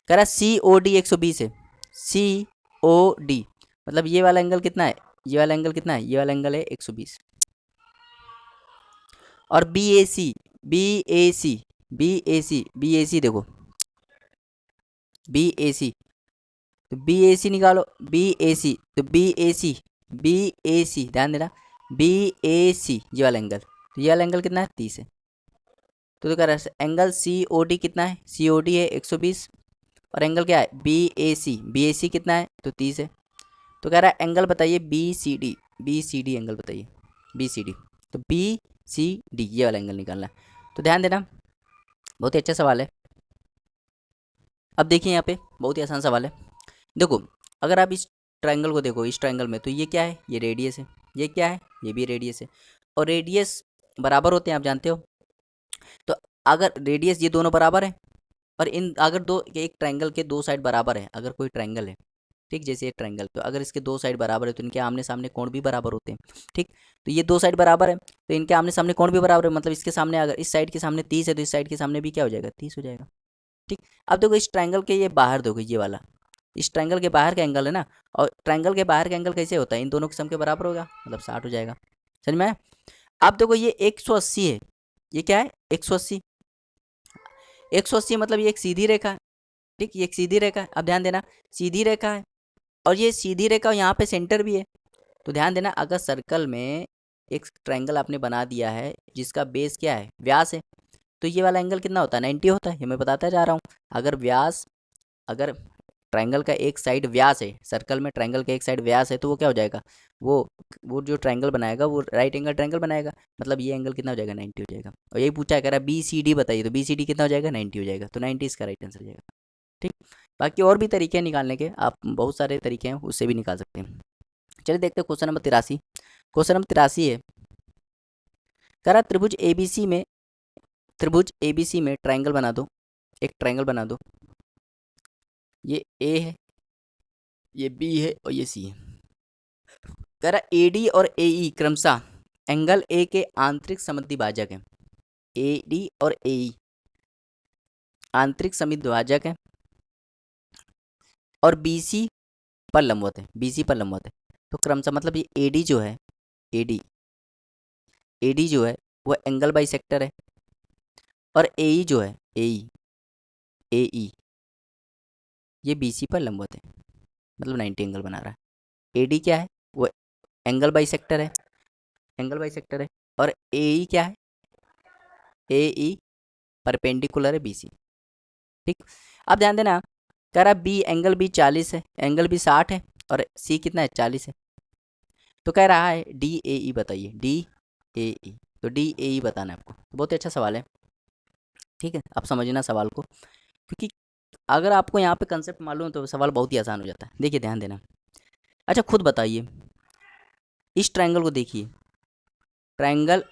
S1: कह रहा है सी ओ डी 120 है। सी ओ डी मतलब ये वाला एंगल कितना है, ये वाला एंगल कितना है, ये वाला एंगल है 120। और बी ए सी, बी ए सी, बी ए सी, बी ए सी देखो, बी ए सी, तो बी ए सी निकालो, बी ए सी, तो बी ए सी, बी ए सी, ध्यान देना, बी ए सी ये वाला एंगल, तो ये वाला एंगल कितना है, 30 है। तो कह रहा है एंगल सी ओ डी कितना है, सी ओ डी है 120, और एंगल क्या है, बी ए सी, बी ए सी कितना है, तो 30 है। तो कह रहा है एंगल बताइए B C D, B C D angle बताइए, बी सी डी, तो बी सी डी ये वाला एंगल निकालना है। तो ध्यान देना, बहुत ही अच्छा सवाल है। अब देखिए यहाँ पे बहुत ही आसान सवाल है। देखो अगर आप इस ट्रायंगल को देखो, इस ट्रायंगल में, तो ये क्या है, ये रेडियस है, ये क्या है, ये भी रेडियस है, और रेडियस बराबर होते हैं, आप जानते हो। तो अगर रेडियस ये दोनों बराबर है, और इन अगर दो एक ट्रायंगल के दो साइड बराबर है, अगर कोई ट्रायंगल है, ठीक, जैसे एक ट्रायंगल, तो अगर इसके दो साइड बराबर है तो इनके आमने सामने कोण भी बराबर होते हैं। ठीक, तो ये दो साइड बराबर है तो इनके आमने सामने कोण भी बराबर है, मतलब इसके सामने अगर इस साइड के सामने 30 है तो इस साइड के सामने भी क्या हो जाएगा, 30 हो जाएगा। ठीक, अब देखो इस ट्रायंगल के ये बाहर देखो, ये वाला इस ट्रायंगल के बाहर का एंगल है ना, और ट्रायंगल के बाहर का एंगल कैसे होता है, इन दोनों के सम के बराबर होगा, मतलब 60 हो जाएगा। समझ में आया? अब देखो ये 180 है, ये क्या है, 180, 180 मतलब ये एक सीधी रेखा है। ठीक, ये एक सीधी रेखा है। अब ध्यान देना, सीधी रेखा है, और ये सीधी रेखा यहाँ पे सेंटर भी है। तो ध्यान देना, अगर सर्कल में एक ट्रायंगल आपने बना दिया है जिसका बेस क्या है, व्यास है, तो ये वाला एंगल कितना होता है, 90 होता है। ये मैं बताता जा रहा हूँ। अगर व्यास, अगर ट्रायंगल का एक साइड व्यास है, सर्कल में ट्रायंगल का एक साइड व्यास है, तो वो क्या हो जाएगा, वो जो ट्रायंगल बनाएगा वो राइट एंगल ट्रायंगल बनाएगा, मतलब ये एंगल कितना हो जाएगा, 90 हो जाएगा। और यही पूछा है, कह रहा है बी सी डी बताइए, तो बी सी डी कितना हो जाएगा, 90 हो जाएगा, तो 90 इसका राइट आंसर हो जाएगा। ठीक, बाकी और भी तरीके हैं निकालने के, आप बहुत सारे तरीके हैं उससे भी निकाल सकते हैं। चलिए देखते हैं क्वेश्चन नंबर 83। क्वेश्चन नंबर 83 है, कह रहा त्रिभुज एबीसी में, त्रिभुज एबीसी में ट्रायंगल बना दो, एक ट्रायंगल बना दो। ये ए है, ये बी है, और ये सी है। कह रहा ए डी और ए ई क्रमशः एंगल ए के आंतरिक समद्विभाजक है। ए डी और ए ई आंतरिक समद्विभाजक है, और बी सी पर लंबवत है, बी सी पर लंबवत है। तो क्रमशः मतलब ये ए डी जो है, ए डी, ए डी जो है वो एंगल बाई सेक्टर है, और ए ई जो है, ए ई, ए ई ये बी सी पर लंबवत है, मतलब 90 एंगल बना रहा है। ए डी क्या है, वो एंगल बाई सेक्टर है, एंगल बाई सेक्टर है, और ए ई क्या है, ए ई परपेंडिकुलर है बी सी। ठीक, अब ध्यान देना, कह रहा बी एंगल बी 40 है, एंगल बी 60 है, और सी कितना है, 40 है। तो कह रहा है डी ए ई बताइए, डी ए ई, तो डी ए ई बताना है आपको। तो बहुत ही अच्छा सवाल है। ठीक है, आप समझना सवाल को, क्योंकि अगर आपको यहाँ पे कंसेप्ट मालूम है तो सवाल बहुत ही आसान हो जाता है। देखिए ध्यान देना, अच्छा खुद बताइए, इस ट्रायंगल को देखिए, ट्रायंगल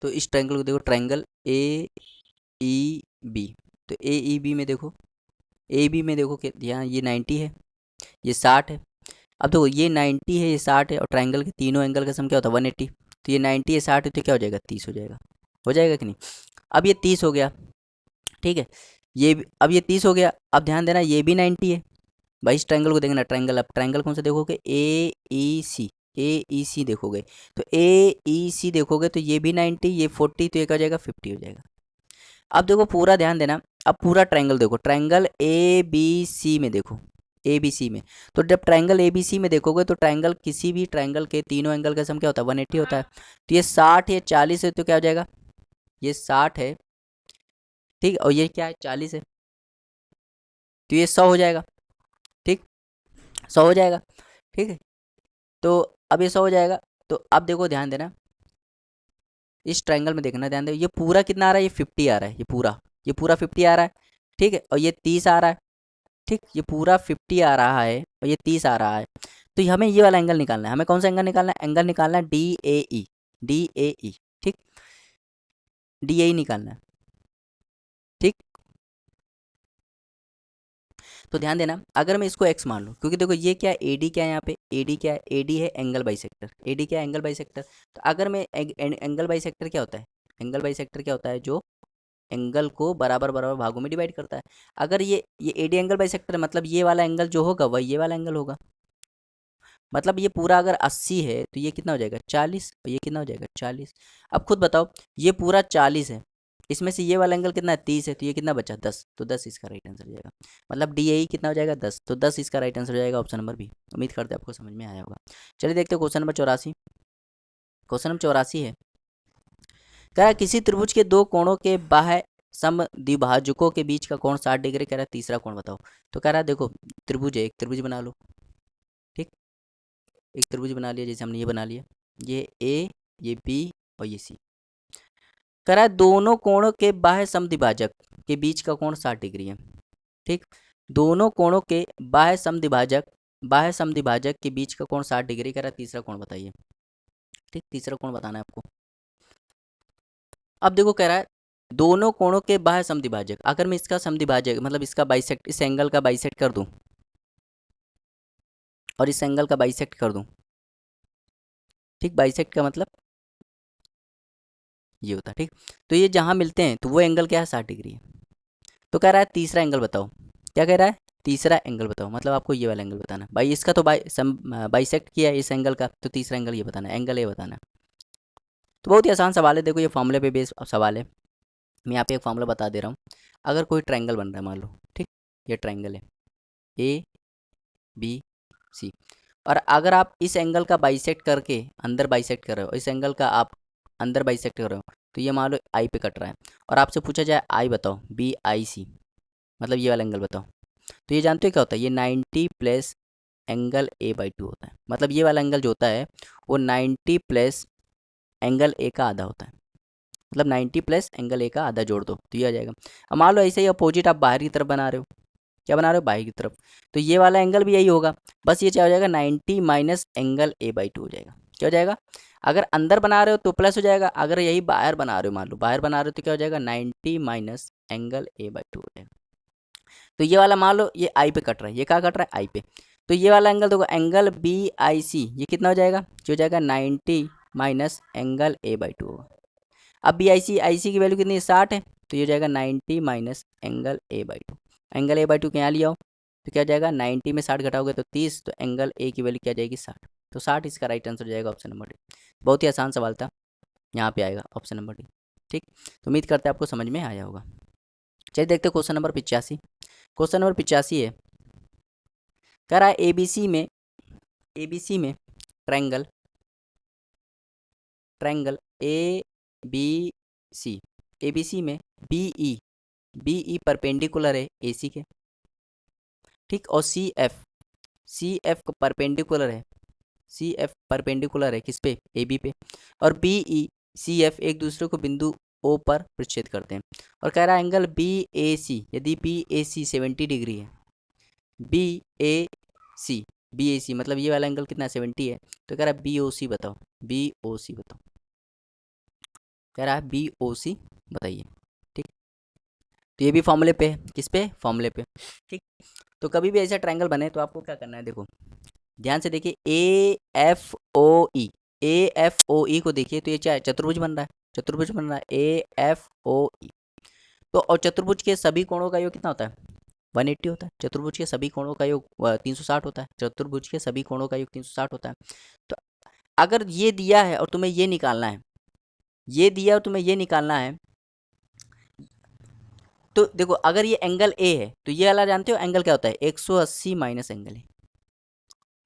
S1: तो इस ट्रायंगल को देखो, ट्रायंगल ए ई बी। तो ए ई बी में देखो, ए बी में देखो कि यहाँ ये 90 है, ये 60 है। अब देखो ये 90 है, ये 60 है, और ट्रायंगल के तीनों एंगल का सम क्या होता है 180। तो ये 90 है 60 है, तो क्या हो जाएगा 30 हो जाएगा। हो जाएगा कि नहीं। अब ये 30 हो गया, ठीक है। अब ये 30 हो गया। अब ध्यान देना ये भी 90 है भाई। इस ट्रायंगल को देखना, ट्रायंगल, अब ट्रायंगल कौन सा देखोगे, ए ई सी, ए ई सी देखोगे। तो ए ई सी देखोगे तो ये भी 90, ये 40, तो ये क्या हो जाएगा 50 हो जाएगा। अब देखो पूरा ध्यान देना, अब पूरा ट्रायंगल देखो, ट्रायंगल ए बी सी में देखो, ए बी सी में। तो जब ट्रायंगल ए बी सी में देखोगे तो ट्रायंगल, किसी भी ट्रायंगल के तीनों एंगल का सम क्या होता है 180 होता है। तो ये 60 है 40 है, तो क्या हो जाएगा, ये 60 है, ठीक, और ये क्या है 40 है, तो ये 100 हो जाएगा, ठीक, 100 हो जाएगा, ठीक है। तो अब ये 100 हो जाएगा। तो अब देखो ध्यान देना, इस ट्रायंगल में देखना, ध्यान दो, ये पूरा कितना आ रहा है, ये 50 आ रहा है, ये पूरा 50 आ रहा है, ठीक है, और ये 30 आ रहा है, ठीक, ये पूरा 50 आ रहा है और ये 30 आ रहा है। तो हमें ये वाला एंगल निकालना है, हमें कौन सा एंगल निकालना है, एंगल निकालना है D A E, D A ई, ठीक, डी ए ई निकालना है, ठीक। तो ध्यान देना, अगर मैं इसको x मान लूँ, क्योंकि देखो ये क्या है, ए डी क्या है, यहाँ पे ए डी क्या है, ए डी है एंगल बाइसेक्टर, ए डी क्या है एंगल बाइसेक्टर। तो अगर मैं एंगल बाइसेक्टर क्या होता है, एंगल बाइसेक्टर क्या होता है, जो एंगल को बराबर बराबर भागों में डिवाइड करता है। अगर ये एडी एंगल बाइसेक्टर है, मतलब ये वाला एंगल जो होगा वह ये वाला एंगल होगा। मतलब ये पूरा अगर 80 है तो ये कितना हो जाएगा 40, और ये कितना हो जाएगा 40। अब खुद बताओ, ये पूरा 40 है, इसमें से ये वाला एंगल कितना है 30 है, तो ये कितना बचा 10, तो 10 इसका राइट आंसर हो जाएगा। मतलब डी ए कितना हो जाएगा 10, तो 10 इसका राइट आंसर हो जाएगा, ऑप्शन नंबर बी। उम्मीद करते हैं आपको समझ में आया होगा। चलिए देखते हैं क्वेश्चन नंबर 84। क्वेश्चन नंबर 84 है, कह रहा है किसी त्रिभुज के दो कोणों के बाह्य समद्विभाजकों के बीच का कोण 60 डिग्री, कह रहा है तीसरा कोण बताओ। तो कह रहा है देखो, त्रिभुज है, एक त्रिभुज बना लो, ठीक, एक त्रिभुज बना लिया, जैसे हमने ये बना लिया, ये ए, ये बी और ये सी। कह रहा है दोनों कोणों के बाह्य समद्विभाजक के बीच का कोण 60 डिग्री है, ठीक। दोनों कोणों के बाह्य समद्विभाजक के बीच का कोण 60 डिग्री, कह रहा है तीसरा कोण बताइए, ठीक, तीसरा कोण बताना है आपको। अब देखो कह रहा है दोनों कोणों के बाह्य समद्विभाजक, अगर मैं इसका समद्विभाजक मतलब इसका बाइसेक्ट, इस एंगल का बाइसेक्ट कर दूं और इस एंगल का बाइसेक्ट कर दूं, ठीक, बाइसेक्ट का मतलब ये होता है, ठीक। तो ये जहां मिलते हैं तो वो एंगल क्या है 60 डिग्री है। तो कह रहा है तीसरा एंगल बताओ, क्या कह रहा है, तीसरा एंगल बताओ, मतलब आपको ये वाला एंगल बताना भाई, इसका तो बाइसेक्ट किया है इस एंगल का, तो तीसरा एंगल ये बताना है, एंगल ये बताना है। तो बहुत ही आसान सवाल है, देखो ये फॉर्मूले पे बेस्ड सवाल है। मैं यहाँ पे एक फॉर्मूला बता दे रहा हूँ। अगर कोई ट्रायंगल बन रहा है मान लो, ठीक, ये ट्रायंगल है ए बी सी, और अगर आप इस एंगल का बाइसेक्ट करके अंदर बाइसेक्ट कर रहे हो, इस एंगल का आप अंदर बाइसेक्ट कर रहे हो, तो ये मान लो आई पे कट रहा है, और आपसे पूछा जाए आई बताओ, बी आई सी, मतलब ये वाला एंगल बताओ, तो ये जानते हो क्या होता है, ये 90 प्लस एंगल ए बाई 2 होता है। मतलब ये वाला एंगल जो होता है वो 90 प्लस एंगल ए का आधा होता है, मतलब 90 प्लस एंगल ए का आधा जोड़ दो तो ये आ जाएगा। अब मान लो ऐसे ही अपोजिट आप बाहर की तरफ बना रहे हो, क्या बना रहे हो बाहर की तरफ, तो ये वाला एंगल भी यही होगा, बस ये क्या हो जाएगा 90 माइनस एंगल ए बाई 2 हो जाएगा। क्या हो जाएगा, अगर अंदर बना रहे हो तो प्लस हो जाएगा, अगर यही बाहर बना रहे हो, मान लो बाहर बना रहे हो तो क्या हो जाएगा 90 माइनस एंगल ए बाई 2 हो जाएगा। तो ये वाला मान लो ये आई पे कट रहा है, ये कहाँ कट रहा है आई पे, तो ये वाला एंगल देखो एंगल बी आई सी, ये कितना हो जाएगा, जो हो जाएगा 90 माइनस एंगल ए बाई 2 होगा। अब बी आई सी की वैल्यू कितनी है 60 है, तो ये हो जाएगा 90 minus angle A by 2। Angle A by 2 के यहाँ लिया हो तो क्या हो जाएगा 90 में 60 घटाओगे तो 30, तो एंगल ए की वैल्यू क्या जाएगी 60, तो 60 इसका राइट आंसर हो जाएगा, ऑप्शन नंबर डी। बहुत ही आसान सवाल था, यहाँ पे आएगा ऑप्शन नंबर डी, ठीक। तो उम्मीद करते हैं आपको समझ में आया होगा। चलिए देखते हैं क्वेश्चन नंबर 85। क्वेश्चन नंबर 85 है, कह रहा है एबीसी में triangle A B C, ABC में बीई परपेंडिकुलर है एसी के, ठीक, और सी एफ परपेंडिकुलर है, सी एफ परपेंडिकुलर है किस पे ए बी पे, और बीई सी एफ एक दूसरे को बिंदु ओ पर प्रतिच्छेद करते हैं। और कह रहा है एंगल बी ए सी, यदि बी ए सी 70 डिग्री है, बी ए सी, बी ए सी मतलब ये वाला एंगल कितना है 70 है, तो कह रहा है बी ओ सी बताओ, बी ओ सी बताओ, कह रहा है बी ओ सी बताइए। ठीक, तो ये भी फॉर्मूले पे है, किस पे, फॉर्मूले पे। ठीक, तो कभी भी ऐसा ट्रायंगल बने तो आपको क्या करना है, देखो ध्यान से देखिए, A F O E, A F O ई को देखिए, तो ये क्या है, चतुर्भुज बन रहा है, चतुर्भुज बन रहा है ए एफ ओ ई। तो और चतुर्भुज के सभी कोणों का योग कितना होता है, 180 होता है। चतुर्भुज के सभी कोणों का योग 360 होता है, चतुर्भुज के सभी कोणों का योग 360 होता है। तो अगर ये दिया है और तुम्हें ये निकालना है, ये दिया और तुम्हें ये निकालना है, तो देखो अगर ये एंगल ए है तो ये वाला जानते हो एंगल क्या होता है, 180 माइनस एंगल है।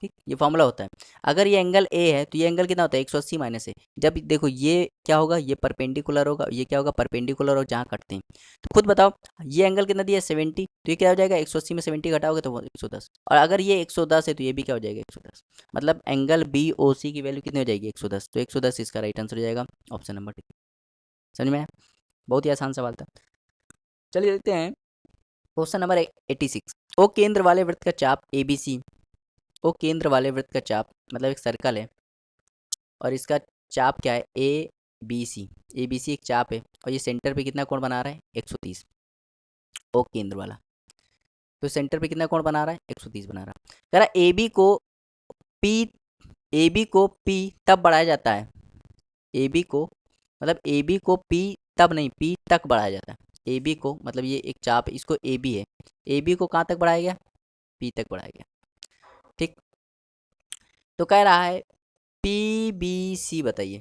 S1: ठीक, ये फॉर्मूला होता है। अगर ये एंगल ए है तो ये एंगल कितना होता है, 180 माइनस है। जब देखो ये क्या होगा, ये परपेंडिकुलर होगा, ये क्या होगा, परपेंडिकुलर और जहाँ कटते हैं। तो खुद बताओ, ये एंगल कितना दिया है 70, तो ये क्या हो जाएगा, 180 में 70 घटाओगे तो वो 110, और अगर ये 110 है तो ये भी क्या हो जाएगा, 110। मतलब एंगल बी ओ सी की वैल्यू कितनी हो जाएगी, 110, तो 110 इसका राइट आंसर हो जाएगा, ऑप्शन नंबर डी। समझ में आया? बहुत ही आसान सवाल था। चलिए देखते हैं क्वेश्चन नंबर 86। ओ केंद्र वाले वृत्त का चाप ए बी सी, ओ केंद्र वाले वृत्त का चाप मतलब एक सर्कल है और इसका चाप क्या है, A B C, A B सी एक चाप है और ये सेंटर पे कितना कोण बना रहा है, 130, ओ केंद्र वाला। तो सेंटर पे कितना कोण बना रहा है, 130 बना रहा है। कह रहा ए बी को पी, ए बी को पी तब बढ़ाया जाता है, ए बी को मतलब ए बी को पी तब नहीं, पी तक बढ़ाया जाता है। ए बी को मतलब ये एक चाप है, इसको ए बी है, ए बी को कहाँ तक बढ़ाया गया, पी तक बढ़ाया गया। ठीक, तो कह रहा है पी बी सी बताइए,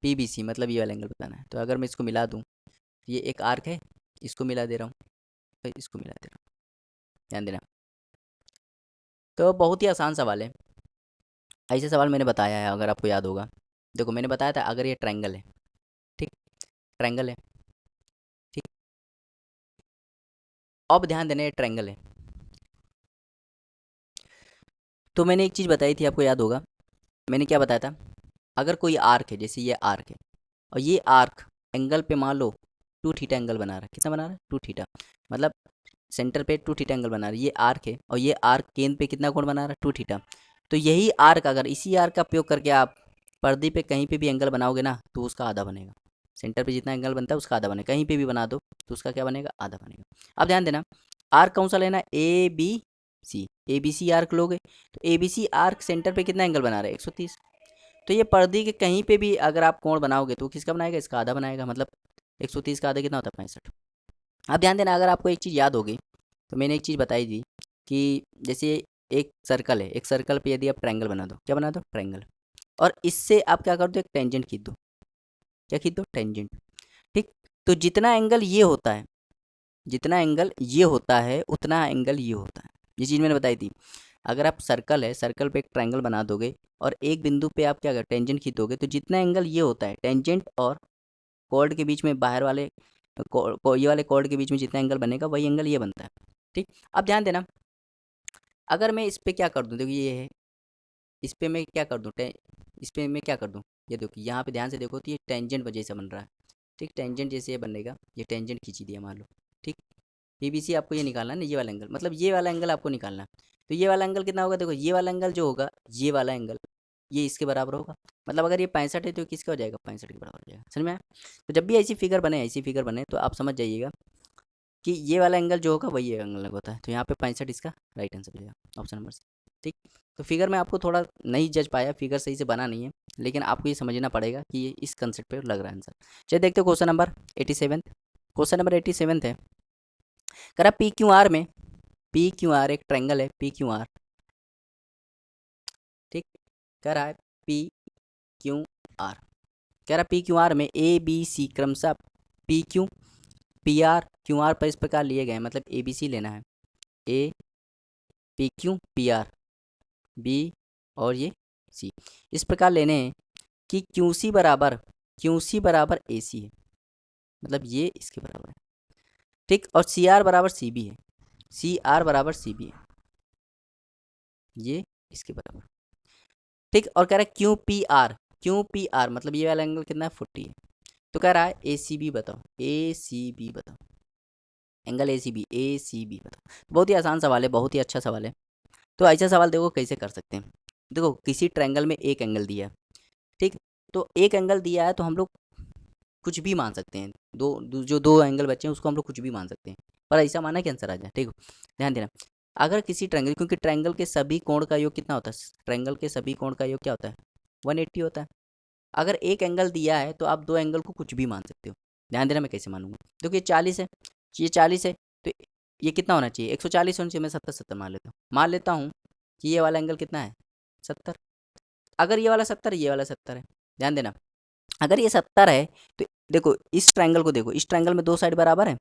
S1: पी बी सी मतलब ये वाला एंगल बताना है। तो अगर मैं इसको मिला दूँ, ये एक आर्क है, इसको मिला दे रहा हूँ, फिर इसको मिला दे रहा हूँ, ध्यान देना। तो बहुत ही आसान सवाल है, ऐसे सवाल मैंने बताया है अगर आपको याद होगा। देखो मैंने बताया था अगर ये ट्रायंगल है, ठीक, ट्रायंगल है, ठीक, अब ध्यान देना, ये ट्रायंगल है। तो मैंने एक चीज़ बताई थी, आपको याद होगा, मैंने क्या बताया था, अगर कोई आर्क है, जैसे ये आर्क है और ये आर्क एंगल पे मान लो 2 थीटा एंगल बना रहा है, कितना बना रहा है, 2 थीटा, मतलब सेंटर पे 2 थीटा एंगल बना रहा है, ये आर्क है और ये आर्क केंद्र पे कितना कोण बना रहा है, 2 थीटा। तो यही आर्क, अगर इसी आर्क का उपयोग करके आप पर्दे पे कहीं पे भी एंगल बनाओगे ना, तो उसका आधा बनेगा। सेंटर पे जितना एंगल बनता है उसका आधा बनेगा, कहीं पे भी बना दो तो उसका क्या बनेगा, आधा बनेगा। अब ध्यान देना, आर्क कौन सा लेना है, A B C, A B C arc लोगे तो A B C arc centre पे कितना एंगल बना रहा है, 130। तो ये पर्दे के कहीं पे भी अगर आप कोण बनाओगे तो किसका बनाएगा, इसका आधा बनाएगा, मतलब 130 का आधा कितना होता है, 65। अब ध्यान देना, अगर आपको एक चीज़ याद होगी तो मैंने एक चीज़ बताई थी कि जैसे एक सर्कल है, एक सर्कल पे यदि आप ट्रायंगल बना दो, क्या बना दो, ट्रायंगल, और इससे आप क्या कर दो, एक टेंजेंट खींच दो, क्या खींच दो, टेंजेंट। ठीक, तो जितना एंगल ये होता है, जितना एंगल ये होता है उतना एंगल ये होता है, ये चीज़ मैंने बताई थी। अगर आप सर्कल है, सर्कल पे एक ट्रायंगल बना दोगे और एक बिंदु पे आप क्या कर, टेंजेंट खींच दोगे, तो जितना एंगल ये होता है टेंजेंट और कॉर्ड के बीच में, बाहर वाले ये वाले कॉर्ड के बीच में जितना एंगल बनेगा वही एंगल ये बनता है। ठीक, अब ध्यान देना, अगर मैं इस पे क्या कर दूं, देखो ये है, इस पे मैं क्या कर दूं, इस पे मैं क्या कर दूं, ये देखो यहाँ पे ध्यान से देखो तो ये टेंजेंट वजह से बन रहा है। ठीक, टेंजेंट जैसे ये बनेगा, ये टेंजेंट खींची दिया मान लो। ठीक, पीबीसी आपको ये निकालना है ना, ये वाला एंगल, मतलब ये वाला एंगल आपको निकालना है। तो ये वाला एंगल कितना होगा, देखो ये वाला एंगल जो होगा, ये वाला एंगल ये इसके बराबर होगा। मतलब अगर ये 65 है तो किसका हो जाएगा, 65 के बराबर हो जाएगा। समझ में आया? तो जब भी ऐसी फिगर बने, ऐसी फिगर बने तो आप समझ जाइएगा कि ये वाला एंगल जो होगा वही एंगल होता है। तो यहाँ पे 65 इसका राइट आंसर हो जाएगा, ऑप्शन नंबर सी। ठीक, तो फिगर में आपको थोड़ा नहीं जज पाया, फिगर सही से बना नहीं है, लेकिन आपको ये समझना पड़ेगा कि ये इस कंसेप्ट पे लग रहा है आंसर। चलिए देखते हो क्वेश्चन नंबर 87। क्वेश्चन नंबर 87 है, करा पी क्यू आर में, पी क्यू आर एक ट्रायंगल है, पी क्यू आर। ठीक, कह रहा है पी क्यू आर, कह रहा पी क्यू आर में ए बी सी क्रमशः P Q P are Q R पर इस प्रकार लिए गए हैं, मतलब ए बी सी लेना है, A P Q P R B और ये सी, इस प्रकार लेने हैं कि क्यू सी बराबर, क्यू सी बराबर ए सी है, मतलब ये इसके बराबर है। ठीक, और सी आर बराबर सी बी है, सी आर बराबर सी बी है, ये इसके बराबर। ठीक, और कह रहा है Q P are, Q P are मतलब ये वाला एंगल कितना है, 40 है। तो कह रहा है ए सी बी बताओ, ए सी बी बताओ, एंगल ए सी बी बताओ। बहुत ही आसान सवाल है, बहुत ही अच्छा सवाल है। तो ऐसा सवाल देखो कैसे कर सकते हैं। देखो किसी ट्रायंगल में एक एंगल दिया है, ठीक। तो एक एंगल दिया है तो हम लोग कुछ भी मान सकते हैं। जो दो एंगल बचे हैं उसको हम लोग कुछ भी मान सकते हैं, पर ऐसा माना कि आंसर आ जाए, ठीक हो। ध्यान देना, अगर किसी ट्रायंगल, क्योंकि ट्रायंगल के सभी कोण का योग कितना होता है, ट्रायंगल के सभी कोण का योग क्या होता है, 180 होता है। अगर एक एंगल दिया है तो आप दो एंगल को कुछ भी मान सकते हो। ध्यान देना मैं कैसे मानूंगा। देखो ये 40 है, ये 40 है, तो ये कितना होना चाहिए, 140 होना चाहिए। मैं 70 मान लेता हूँ, कि ये वाला एंगल कितना है, 70। अगर ये वाला 70 है, ये वाला 70 है। ध्यान देना, अगर ये 70 है तो देखो इस ट्रायंगल को देखो, इस ट्रायंगल में दो साइड बराबर है,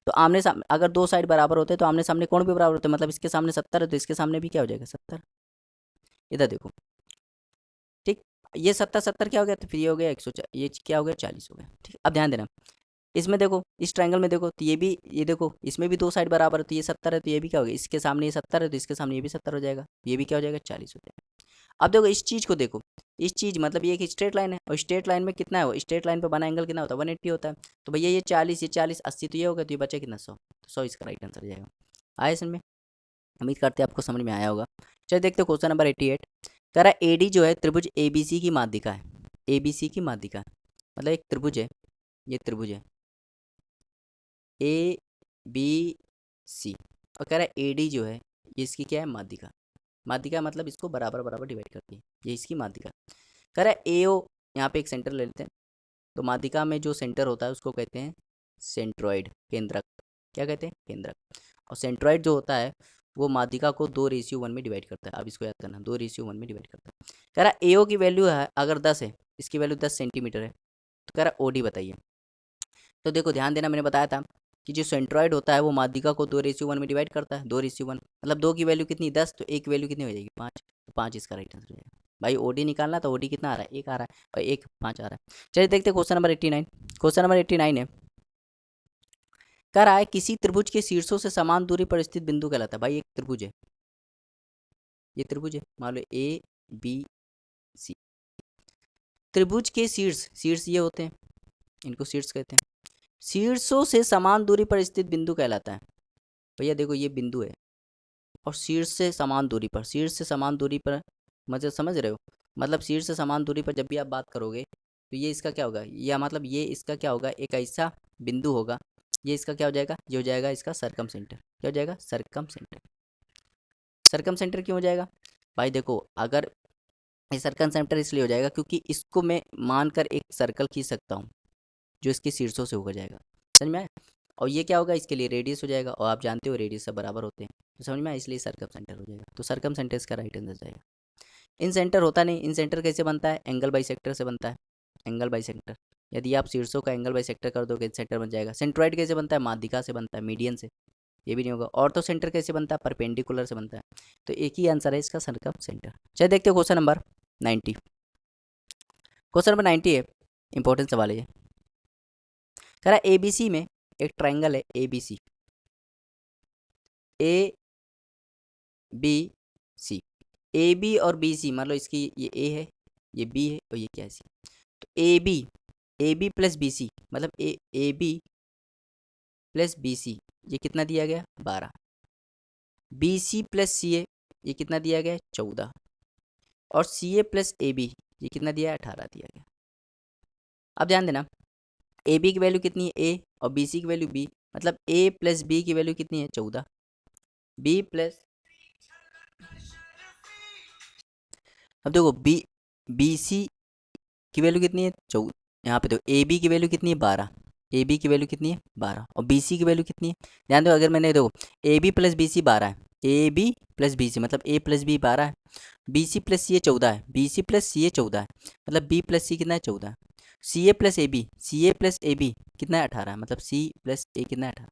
S1: तो आमने सामने अगर दो साइड बराबर होते हैं तो आमने सामने कोण भी बराबर होते हैं। मतलब इसके सामने 70 है तो इसके सामने भी क्या हो जाएगा, 70। इधर देखो, ठीक। ये 70 क्या हो गया, तो फिर ये हो गया 100, ये क्या हो गया 40 हो गया, ठीक। अब ध्यान देना, इसमें देखो, इस ट्रायंगल में देखो तो ये भी, ये देखो इसमें भी दो साइड बराबर है, तो ये 70 है तो ये भी क्या हो गया, इसके सामने ये 70 है तो इसके सामने ये भी 70 हो जाएगा, ये भी क्या हो जाएगा, 40 हो जाएगा। अब देखो इस चीज़ को देखो, इस चीज़ मतलब ये एक स्ट्रेट लाइन है, और स्ट्रेट लाइन में कितना है, वो स्ट्रेट लाइन पे बना एंगल कितना होता है, 180 होता है। तो भैया ये 40, ये 40, 80, तो ये हो गया, तो ये बचा कितना, 100। तो 100 इसका राइट आंसर हो जाएगा। आया समझ में, उम्मीद करते हैं आपको समझ में आया होगा। चलिए देखते हैं क्वेश्चन नंबर 88। कह रहा है एडी जो है त्रिभुज एबीसी की माध्यिका है, एबीसी की माध्यिका है। मतलब एक त्रिभुज है, ये त्रिभुज है ए बी सी, और कह रहा है एडी जो है ये इसकी क्या है, माध्यिका। माध्यिका मतलब इसको बराबर बराबर डिवाइड करती है, ये इसकी माध्यिका। कह रहा है एओ, यहाँ पे एक सेंटर ले लेते हैं। तो माध्यिका में जो सेंटर होता है उसको कहते हैं सेंट्रॉइड, केंद्रक। क्या कहते हैं, केंद्रक। और सेंट्रॉइड जो होता है वो माध्यिका को 2:1 में डिवाइड करता है। अब इसको याद करना, 2:1 में डिवाइड करता है। कह रहा है एओ की वैल्यू है अगर 10 है, इसकी वैल्यू 10 सेंटीमीटर है, तो कह रहा है ओडी बताइए। तो देखो ध्यान देना, मैंने बताया था कि जो सेंट्रॉइड होता है वो माध्यिका को 2:1 में डिवाइड करता है। 2:1 मतलब दो की वैल्यू कितनी, 10, तो एक वैल्यू कितनी हो जाएगी, 5। तो 5 इसका राइट आंसर हो जाएगा। भाई ओडी निकालना, तो ओडी कितना आ रहा है, 1 आ रहा है, और 1 5 आ रहा है। चलिए देखते हैं क्वेश्चन नंबर 89। क्वेश्चन नंबर 89 है, कह रहा है किसी त्रिभुज के शीर्षों से समान दूरी पर स्थित बिंदु कहलाता है। भाई एक त्रिभुज है, ये त्रिभुज है, मान लो ए बी सी। त्रिभुज के शीर्ष, शीर्ष ये होते हैं, इनको शीर्ष कहते हैं। शीर्षों से समान दूरी पर स्थित बिंदु कहलाता है। भैया देखो ये बिंदु है, और शीर्ष से समान दूरी पर, शीर्ष से समान दूरी पर, मतलब समझ रहे हो, मतलब शीर्ष से समान दूरी पर जब भी आप बात करोगे तो ये इसका क्या होगा, या मतलब ये इसका क्या होगा, एक ऐसा बिंदु होगा, ये इसका क्या हो जाएगा, ये हो जाएगा इसका सरकम सेंटर। क्या हो जाएगा, सरकम सेंटर। सरकम सेंटर क्यों हो जाएगा, भाई देखो अगर ये सरकम सेंटर इसलिए हो जाएगा क्योंकि इसको मैं मानकर एक सर्कल खींच सकता हूँ जो इसके शीर्षों से होकर जाएगा। समझ में आया। और ये क्या होगा, इसके लिए रेडियस हो जाएगा, और आप जानते हो रेडियस सब बराबर होते हैं, तो समझ में आया, इसलिए सरकम सेंटर हो जाएगा। तो सरकम सेंटर इसका राइट आंसर जाएगा। इन सेंटर होता नहीं, इन सेंटर कैसे बनता है, एंगल बाई सेक्टर से बनता है। एंगल बाई सेक्टर, यदि आप शीर्षों का एंगल बाई सेक्टर कर दोगे सेंटर बन जाएगा। सेंट्रॉइड कैसे बनता है, माध्यिका से बनता है, मीडियन से, ये भी नहीं होगा। और तो सेंटर कैसे बनता है, परपेंडिकुलर से बनता है। तो एक ही आंसर है इसका, सरकम सेंटर। चलिए देखते हो क्वेश्चन नंबर 90। क्वेश्चन नंबर 90 है, इंपॉर्टेंट सवाल है ये। कह रहा है एबीसी में एक ट्राइंगल है, ABC, A B C. A B और बी सी, मान लो इसकी ये ए है, ये बी है, और ये क्या है सी। तो A B plus B C, मतलब A B plus B C, ये कितना दिया गया, 12। बी सी प्लस सी ए, ये कितना दिया गया, 14। और सी ए प्लस ए बी, ये कितना दिया है, 18 दिया गया। अब ध्यान देना, ए बी की वैल्यू कितनी है, ए, और बी सी की वैल्यू बी, मतलब ए प्लस बी की वैल्यू कितनी है, 14। बी प्लस, अब देखो बी सी की वैल्यू कितनी है, 14। यहाँ पे देखो ए बी की वैल्यू कितनी है, 12। ए बी की वैल्यू कितनी है, 12, और बी सी की वैल्यू कितनी है। ध्यान दो, अगर मैंने देखो A B plus B C 12 है, A B plus B C मतलब ए प्लस बी 12 है, बी सी प्लस सी ए 14 है, बी सी प्लस सी ए 14 है, मतलब बी प्लस सी कितना है, 14 है। C A plus A B, C A plus A B कितना है, 18 है, मतलब सी प्लस ए कितना है, 18।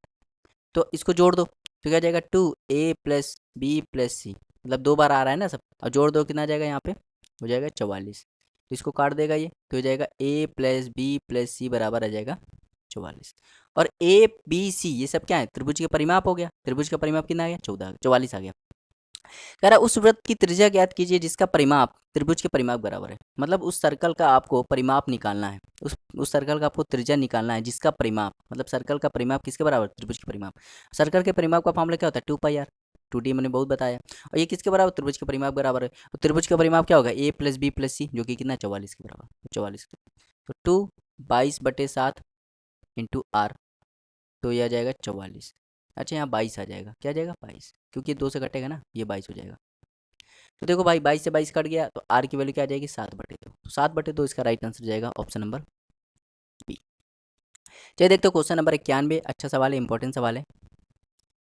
S1: तो इसको जोड़ दो, तो क्या हो जाएगा, 2a प्लस बी प्लस सी, मतलब 2 बार आ रहा है ना सब, और जोड़ दो कितना आ जाएगा, यहाँ पे हो जाएगा 44। तो इसको काट देगा ये, तो हो जाएगा a प्लस बी प्लस सी बराबर आ जाएगा 44। और ए बी सी ये सब क्या है, त्रिभुज का परिमाप हो गया। त्रिभुज का परिमाप कितना आ गया, 14, 44 आ गया। कह रहा है उस वृत्त की त्रिज्या ज्ञात कीजिए जिसका परिमाप त्रिभुज के परिमाप बराबर है। मतलब उस सर्कल का आपको परिमाप निकालना है, उस सर्कल का आपको त्रिज्या निकालना है जिसका परिमाप, मतलब सर्कल का परिमाप किसके बराबर, त्रिभुज के परिमाप। सर्कल के परिमाप का फॉर्मूला क्या होता है, 2πr, 2d मैंने बहुत बताया। और ये किसके बराबर, त्रिभुज के परिमाप बराबर है। तो त्रिभुज का परिमाप क्या होगा, a + b + c, जो कि कितना 44 के बराबर, 44। तो 2 22/7 इंटू r, तो ये आ जाएगा 44। अच्छा यहाँ 22 आ जाएगा, क्या आ जाएगा 22, क्योंकि 2 से कटेगा ना, ये 22 हो जाएगा। तो देखो भाई 22 से 22 कट गया, तो आर की वैल्यू क्या आ जाएगी 7/2। तो 7/2 इसका राइट आंसर जाएगा ऑप्शन नंबर बी। चलिए देखते हो क्वेश्चन नंबर 91। अच्छा सवाल है, इंपॉर्टेंट सवाल है,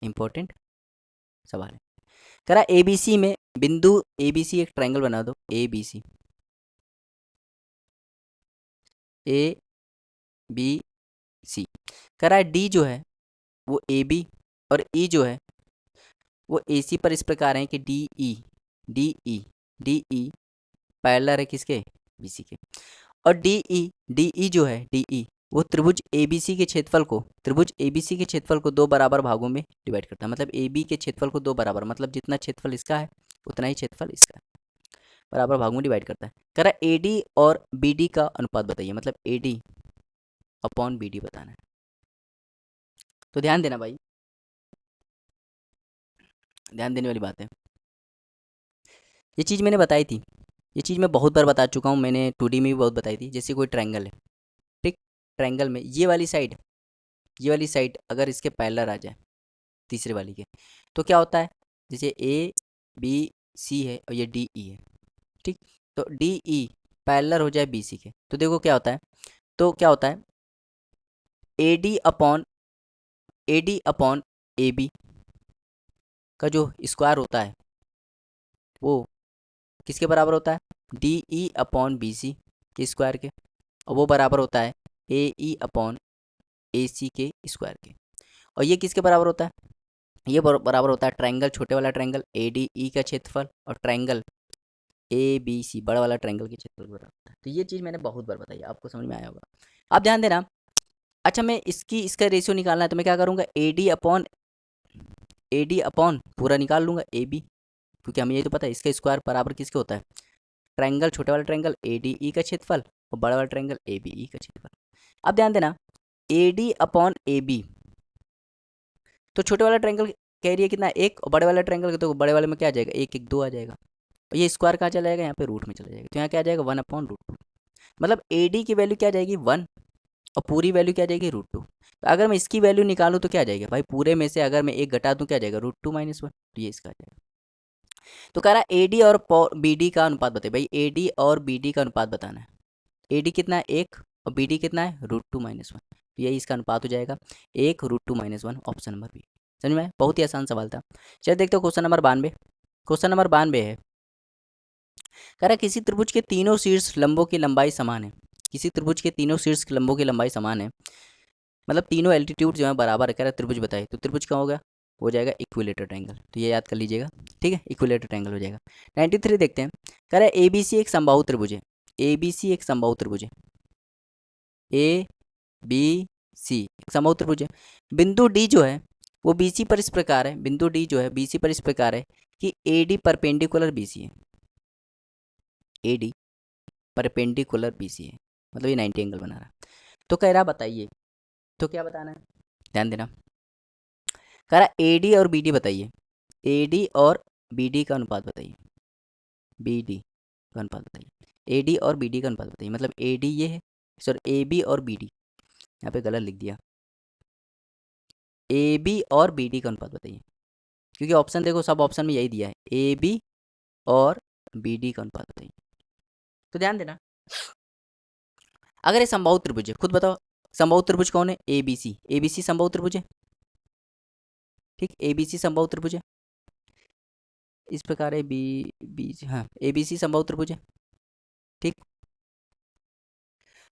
S1: इंपॉर्टेंट सवाल है। कह रहा है एबीसी में बिंदु एबीसी एक ट्रायंगल बना दो, एबीसी, ए बी सी। कह रहा है डी जो है वो ए बी और ई जो है वो ए सी पर इस प्रकार है कि डी ई पैरेलल है किसके, बी सी के। और डी ई जो है डी ई वो त्रिभुज ए बी सी के क्षेत्रफल को, त्रिभुज ए बी सी के क्षेत्रफल को 2 बराबर भागों में डिवाइड करता है। मतलब ए बी के क्षेत्रफल को 2 बराबर, मतलब जितना क्षेत्रफल इसका है उतना ही क्षेत्रफल इसका है, बराबर भागों में डिवाइड करता है। कह रहा है ए डी और बी डी का अनुपात बताइए, मतलब A D upon B D बताना है। तो ध्यान देना भाई, ध्यान देने वाली बात है। ये चीज़ मैंने बताई थी, ये चीज़ मैं बहुत बार बता चुका हूँ, मैंने 2D में भी बहुत बताई थी। जैसे कोई ट्रायंगल है, ठीक, ट्रायंगल में ये वाली साइड, ये वाली साइड अगर इसके पैरेलल आ जाए तीसरे वाली के, तो क्या होता है, जैसे ए बी सी है और ये डी ई है, ठीक, तो डी ई पैरेलल हो जाए बी सी के, तो देखो क्या होता है, तो क्या होता है A D upon A B का जो स्क्वायर होता है वो किसके बराबर होता है, D E upon B C के स्क्वायर के, और वो बराबर होता है ए ई अपॉन ए सी के स्क्वायर के। और ये किसके बराबर होता है, ये बराबर होता है ट्रायंगल, छोटे वाला ट्रायंगल ए डी ई का क्षेत्रफल और ट्रायंगल ए बी सी बड़ा वाला ट्रायंगल के क्षेत्रफल बराबर होता है। तो ये चीज़ मैंने बहुत बार बताई, आपको समझ में आया होगा। आप ध्यान देना। अच्छा मैं इसका रेशियो निकालना है तो मैं क्या करूँगा, ए डी अपॉन पूरा निकाल लूँगा ए बी, क्योंकि हमें ये तो पता है इसका स्क्वायर बराबर किसके होता है, ट्रायंगल, छोटे वाला ट्रायंगल ए डी ई का क्षेत्रफल और बड़ा वाला ट्रायंगल ए बी ई का क्षेत्रफल। अब ध्यान देना, A D upon A B, तो छोटे वाला ट्रायंगल कह रही है कितना 1, और बड़े वाला ट्रायंगल तो बड़े वाले में क्या आ जाएगा 1 1 2 आ जाएगा, और ये स्क्वायर कहाँ चला जाएगा, यहाँ पे रूट में चला जाएगा, तो यहाँ क्या आ जाएगा 1/√2। मतलब ए डी की वैल्यू क्या आ जाएगी 1 और पूरी वैल्यू क्या आ जाएगी √2। तो अगर मैं इसकी वैल्यू निकालूँ तो क्या आ जाएगा भाई, पूरे में से अगर मैं 1 घटा दूँ क्या आ जाएगा √2 - 1, तो ये इसका आ जाएगा। तो कह रहा है ए डी और बी डी का अनुपात बताइए भाई, ए डी और बी डी का अनुपात बताना है। ए डी कितना है 1 और बी डी कितना है √2 - 1, तो यही इसका अनुपात हो जाएगा 1 √2 - 1, ऑप्शन नंबर बी। समझ में आया? बहुत ही आसान सवाल था। चलिए देखते हो क्वेश्चन नंबर 92। क्वेश्चन नंबर 92 है, कह रहा है किसी त्रिभुज के तीनों शीर्ष लंबों की लंबाई समान है। किसी त्रिभुज के तीनों शीर्ष लंबों की लंबाई समान है, मतलब तीनों एल्टीट्यूड जो है बराबर है। कह रहा है त्रिभुज बताइए, तो त्रिभुज क्या होगा, हो जाएगा इक्विलेटर ट्रायंगल, तो ये याद कर लीजिएगा, ठीक है, इक्विलेटर ट्रायंगल हो जाएगा। 93 देखते हैं, कह रहा है ए बी सी एक समबाहु त्रिभुज है, ए बी सी एक समबाहु त्रिभुज है, ए बी सी एक समबाहु त्रिभुज है। बिंदु डी जो है वो बी सी पर इस प्रकार है, बिंदु डी जो है बी सी पर इस प्रकार है कि A D perpendicular B C है, A D perpendicular B C है, मतलब ये 90 एंगल बना रहा है। तो कह रहा बताइए, तो क्या बताना है, ध्यान देना। कह रहा ए डी और बी डी बताइए, ए डी और बी डी का अनुपात बताइए, बी डी का अनुपात बताइए, ए डी और बी डी का अनुपात बताइए। मतलब ए डी ये है, सर ए बी और बी डी, यहाँ पे गलत लिख दिया, ए बी और बी डी का अनुपात बताइए, क्योंकि ऑप्शन देखो सब ऑप्शन में यही दिया है, ए बी और बी डी का अनुपात बताइए। तो ध्यान देना, अगर ये समबाहु त्रिभुज है, खुद बताओ समबाहु त्रिभुज कौन है, ए बी सी समबाहु त्रिभुज है, ठीक, ए बी सी समबाहु त्रिभुज है, इस प्रकार है बी बी, हाँ ए बी सी समबाहु त्रिभुज है, ठीक।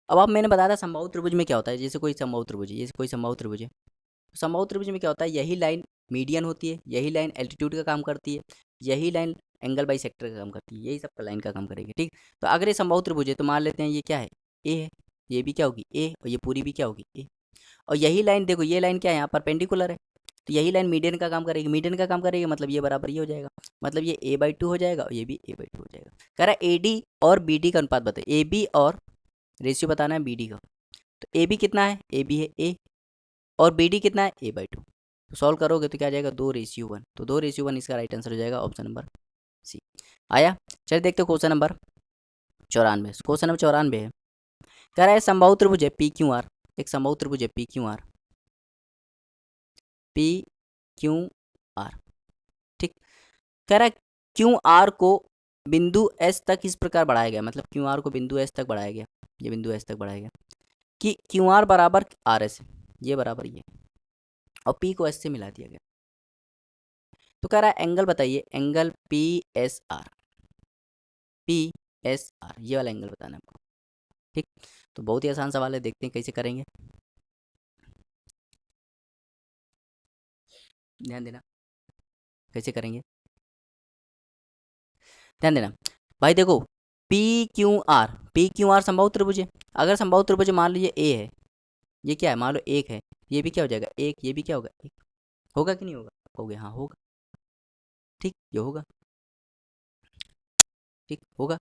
S1: अब आप मैंने बताया था समबाहु त्रिभुज में क्या होता है, जैसे कोई समबाहु त्रिभुज है, जैसे कोई समबाहु त्रिभुज है, समबाहु त्रिभुज में क्या होता है, यही लाइन मीडियन होती है, यही लाइन एल्टीट्यूड का काम करती है, यही लाइन एंगल बाई सेक्टर का काम करती है, यही सब लाइन का काम करेगी, ठीक। तो अगर ये समबाहु त्रिभुज है तो मान लेते हैं ये क्या है, ए है, ये भी क्या होगी ए, और ये पूरी भी क्या होगी ए, और यही लाइन देखो, ये लाइन क्या है यहाँ परपेंडिकुलर है, तो यही लाइन मीडियन का काम करेगी, मीडियन का काम करेगी, मतलब ये बराबर ये हो जाएगा, मतलब ये a/2 हो जाएगा और ये भी a/2 हो जाएगा। कह रहा है AD और BD का अनुपात बताइए, AB और रेशियो बताना है BD का। तो AB कितना है, AB है A और BD कितना है a/2। तो सॉल्व करोगे तो क्या आ जाएगा 2:1, तो 2:1 इसका राइट आंसर हो जाएगा ऑप्शन नंबर सी। आया। चलिए देखते हो क्वेश्चन नंबर 94। क्वेश्चन नंबर 94 है, कह रहा है समबाहु त्रिभुज है PQR, एक समबाहु त्रिभुज है PQR, PQR, ठीक। कह रहा है QR को बिंदु S तक इस प्रकार बढ़ाया गया, मतलब QR को बिंदु S तक बढ़ाया गया, ये बिंदु S तक बढ़ाया गया कि QR बराबर RS, ये बराबर ये, और P को S से मिला दिया गया। तो कह रहा है एंगल बताइए, एंगल PSR, PSR ये वाला एंगल बताना है आपको, ठीक। तो बहुत ही आसान सवाल है, देखते हैं कैसे करेंगे, ध्यान देना कैसे करेंगे, ध्यान देना भाई। देखो PQR समबाहु त्रिभुज है। अगर समबाहु त्रिभुज मान लीजिए A है, ये क्या है, मान लो 1 है, ये भी क्या हो जाएगा 1, ये भी क्या होगा 1, होगा कि नहीं होगा, कहोगे हाँ होगा, ठीक, ये होगा, ठीक होगा।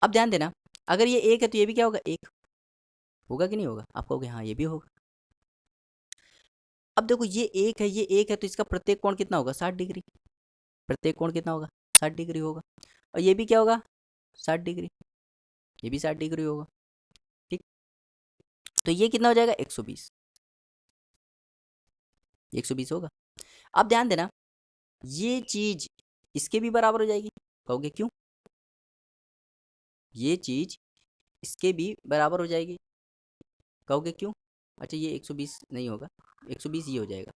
S1: अब ध्यान देना, अगर ये 1 है तो ये भी क्या होगा 1, होगा कि नहीं होगा, आप कहोगे हाँ ये भी होगा। अब देखो ये 1 है, ये 1 है, तो इसका प्रत्येक कोण कितना होगा 60 डिग्री, प्रत्येक कोण कितना होगा 60 डिग्री होगा, और ये भी क्या होगा 60 डिग्री, ये भी 60 डिग्री होगा, ठीक। तो ये कितना हो जाएगा 120, 120 होगा। अब ध्यान देना, ये चीज इसके भी बराबर हो जाएगी, कहोगे क्यों, ये चीज इसके भी बराबर हो जाएगी, कहोगे क्यों, अच्छा ये 120 नहीं होगा, 120 ये हो जाएगा,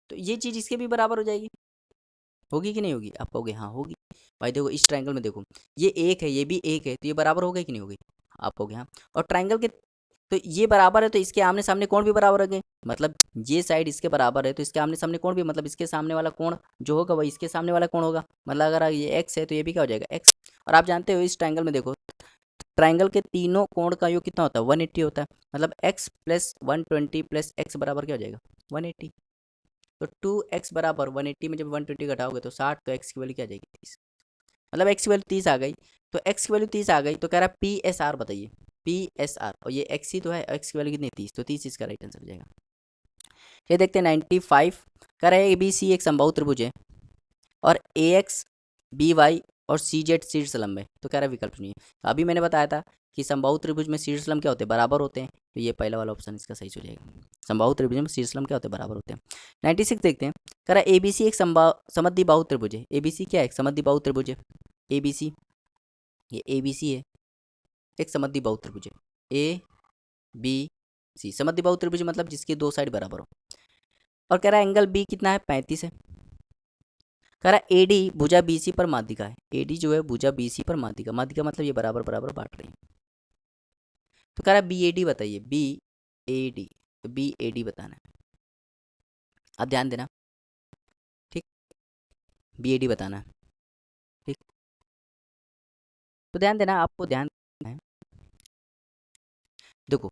S1: तो ये चीज इसके भी बराबर हो जाएगी, होगी कि नहीं होगी, आप कहोगे हाँ होगी। भाई देखो इस ट्रायंगल में देखो, ये 1 है, ये भी 1 है, तो ये बराबर होगा कि नहीं होगी, आप कहोगे हाँ। और ट्रायंगल के, तो ये बराबर है तो इसके आमने सामने कोण भी बराबर हो गए, मतलब ये साइड इसके बराबर है तो इसके आमने सामने कोण भी, मतलब इसके सामने वाला कोण जो होगा वही इसके सामने वाला कोण होगा, मतलब अगर ये x है तो ये भी क्या हो जाएगा x। और आप जानते हो इस ट्रायंगल में देखो, ट्रायंगल के तीनों कोण का योग कितना होता है 180 होता है, मतलब x प्लस 120 प्लस x बराबर क्या हो जाएगा 180। तो 2x बराबर 180 में जब 120 घटाओगे तो 60, तो x की वैल्यू क्या आ जाएगी 30, मतलब x की वैल्यू 30 आ गई। तो x की वैल्यू 30 आ गई, तो कह रहा है PSR बताइए, PSR, और ये x ही तो है, x की वैल्यू कितनी 30, तो 30 इसका राइट आंसर हो जाएगा। ये देखते हैं 95, कह रहा है ABC एक समबाहु त्रिभुज है और AX BY और CZ शीर्ष लंब है, तो कह रहा है विकल्प चुनिए। तो अभी मैंने बताया था कि समबाहु त्रिभुज में शीर्ष लंब क्या होते हैं, बराबर होते हैं, तो ये पहला वाला ऑप्शन इसका सही हो जाएगा, समबाहु त्रिभुज में शीर्ष लंब क्या होते हैं बराबर होते हैं। 96 देखते हैं, कह रहा है ABC एक समद्विबाहु त्रिभुज है, ABC क्या है एक समद्विबाहु त्रिभुज है, ABC, ये ABC है एक समद्विबाहु त्रिभुज है, ABC समद्विबाहु त्रिभुज मतलब जिसकी दो साइड बराबर हो, और कह रहा है एंगल B कितना है 35 है। कह रहा है AD भुजा BC पर माध्यिका है, AD जो है भुजा BC पर माध्यिका, माध्यिका मतलब ये बराबर बराबर बांट रही है। तो कह रहा है BAD बताइए, BAD, तो BAD बताना है, अब ध्यान देना, ठीक, BAD बताना है, ठीक। तो ध्यान देना, आपको ध्यान देना है, देखो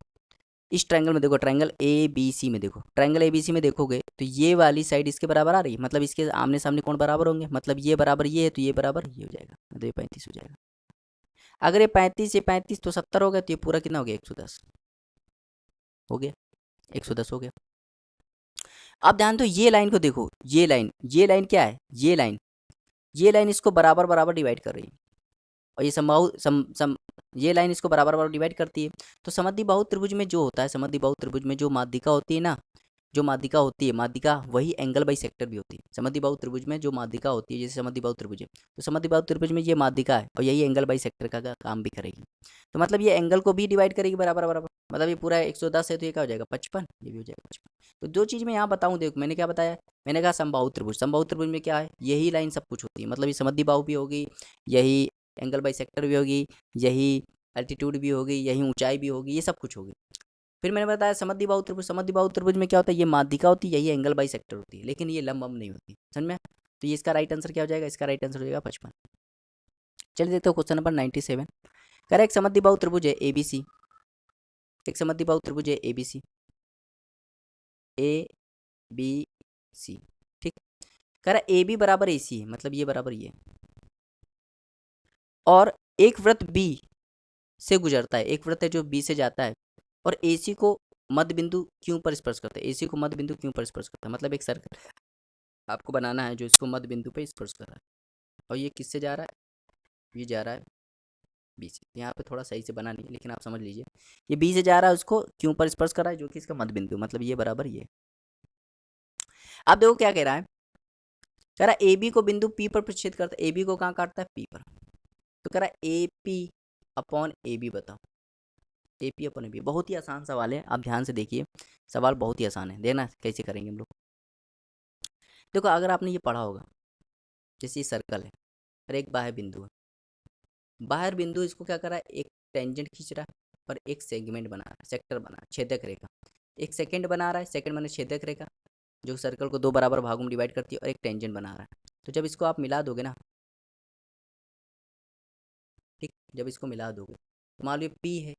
S1: इस ट्रायंगल में देखो, ट्रायंगल ABC में देखो, ट्रायंगल ABC में देखोगे तो ये वाली साइड इसके बराबर आ रही है, मतलब इसके आमने सामने कौन बराबर होंगे, मतलब ये बराबर ये है तो ये बराबर ये हो जाएगा, मतलब ये 35 हो जाएगा। अगर ये 35 ये 35 तो 70 हो गया, तो ये पूरा कितना हो गया 110 हो गया, 110 हो गया। अब ध्यान दो ये लाइन को देखो, ये लाइन क्या है, ये लाइन इसको बराबर बराबर डिवाइड कर रही है, और ये समबाहु ये लाइन इसको बराबर बराबर डिवाइड करती है। तो समद्विबाहु त्रिभुज में जो होता है, समद्विबाहु त्रिभुज में जो माध्यिका होती है ना, जो माध्यिका होती है, माध्यिका वही एंगल बाई सेक्टर भी होती है। समद्विबाहु त्रिभुज में जो माध्यिका होती है, जैसे समद्विबाहु त्रिभुज है, तो समद्विबाहु त्रिभुज में ये माध्यिका है और यही एंगल बाई सेक्टर का काम भी करेगी, तो मतलब ये एंगल को भी डिवाइड करेगी बराबर बराबर, मतलब ये पूरा 110 है तो ये क्या हो जाएगा 55, ये भी हो जाएगा 55। तो जो चीज़ मैं यहाँ बताऊँ, देखो मैंने क्या बताया, मैंने कहा समबाहु त्रिभुज, समबाहु त्रिभुज में क्या है, यही लाइन सब कुछ होती है, मतलब ये समद्विबाहु भी होगी, यही एंगल बाई सेक्टर भी होगी, यही एल्टीट्यूड भी होगी, यही ऊंचाई भी होगी, ये सब कुछ होगी। फिर मैंने बताया समद्विबाहु त्रिभुज, समद्विबाहु त्रिभुज में क्या होता है, ये माध्यिका होती है, यही एंगल बाई सेक्टर होती है, लेकिन ये लंब नहीं होती, समझ में। तो ये इसका राइट आंसर क्या हो जाएगा, इसका राइट आंसर हो जाएगा 55। चलिए देखते हो क्वेश्चन नंबर 97, कह रहा है एक समद्विबाहु त्रिभुज है ABC, एक समद्विबाहु त्रिभुज है ABC, बी सी। ठीक, कह रहा ए बी बराबर ए सी है, मतलब ये बराबर ये, और एक वृत्त बी से गुजरता है, एक वृत्त है जो बी से जाता है और ए सी को मध्य बिंदु क्यों पर स्पर्श करता है, ए सी को मध्य बिंदु क्यों पर स्पर्श करता है, मतलब एक सर्कल आपको बनाना है जो इसको मध्य बिंदु पे स्पर्श कर रहा है, और ये किससे जा रहा है, ये जा रहा है बी से। यहाँ पे थोड़ा सही से बना नहीं है लेकिन आप समझ लीजिए, ये बी से जा रहा है, उसको क्यों पर स्पर्श कर रहा है, जो कि इसका मध्य बिंदु, मतलब ये बराबर ये। अब देखो क्या कह रहा है, कह रहा है ए बी को बिंदु पी पर प्रतिच्छेद करता है, ए बी को कहाँ काटता है, पी पर। तो कह रहा है A P upon A B बताओ, A P upon A B. बहुत ही आसान सवाल है, आप ध्यान से देखिए, सवाल बहुत ही आसान है, देखना कैसे करेंगे हम लोग। देखो अगर आपने ये पढ़ा होगा, जैसे ये सर्कल है और एक बाह्य बिंदु है, बाहर बिंदु इसको क्या कर रहा है, एक टेंजेंट खींच रहा है और एक सेगमेंट बना रहा है, सेक्टर बना रहा है, छेदक रेखा, एक सेकंड बना रहा है, सेकंड माने छेदक रेखा जो सर्कल को दो बराबर भागों में डिवाइड करती है, और एक टेंजेंट बना रहा है। तो जब इसको आप मिला दोगे ना, ठीक, जब इसको मिला दोगे तो मान लो ये पी है,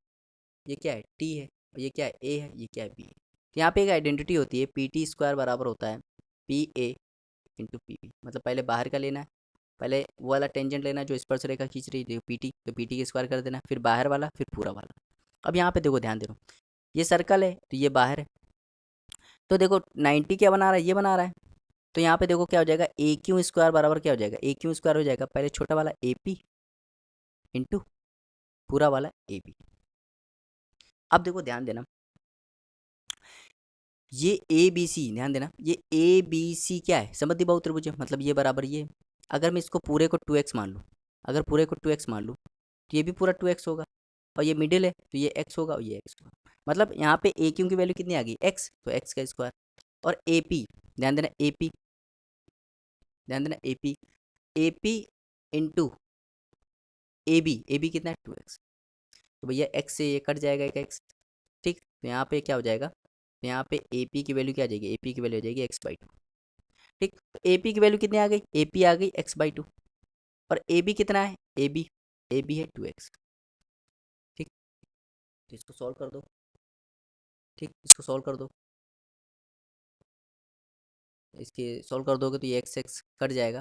S1: ये क्या है, टी है, और ये क्या है, ए है, ये क्या है, बी है। तो यहाँ पे एक आइडेंटिटी होती है, पी टी स्क्वायर बराबर होता है P A into P B, मतलब पहले बाहर का लेना है, पहले वो वाला टेंजेंट लेना है जो स्पर्श रेखा खींच रही है पी टी, तो पी टी के स्क्वायर कर देना, फिर बाहर वाला, फिर पूरा वाला। अब यहाँ पे देखो ध्यान दे रहा हूँ, ये सर्कल है तो ये बाहर है, तो देखो 90 क्या बना रहा है, ये बना रहा है, तो यहाँ पे देखो क्या हो जाएगा, ए क्यू स्क्वायर बराबर क्या हो जाएगा, ए क्यू स्क्वायर हो जाएगा पहले छोटा वाला ए पी इंटू पूरा वाला ए बी। अब देखो ध्यान देना, ये ए बी सी, ध्यान देना, ये ए बी सी क्या है, समद्विबाहु त्रिभुज है, मतलब ये बराबर ये। अगर मैं इसको पूरे को 2x मान लूँ, अगर पूरे को 2x मान लूँ तो ये भी पूरा 2x होगा, और ये मिडिल है तो ये x होगा और ये x होगा, मतलब यहाँ पे ए क्यू की वैल्यू कितनी आ गई, x, तो x का स्क्वायर, और ए पी, ध्यान देना ए पी, ध्यान देना A P, A P into A B कितना है 2x, तो भैया x से ये कट जाएगा एक x, ठीक, तो यहाँ पे क्या हो जाएगा, तो यहाँ पे ए पी की वैल्यू क्या आ जाएगी, ए पी की वैल्यू आ जाएगी x/2, ठीक, तो ए पी की वैल्यू कितनी आ गई, ए पी आ गई x/2, और ए बी कितना है, ए बी है 2x, ठीक, तो इसको सॉल्व कर दो, ठीक, इसको सॉल्व कर दो, इसके सॉल्व कर दोगे तो ये x कट जाएगा,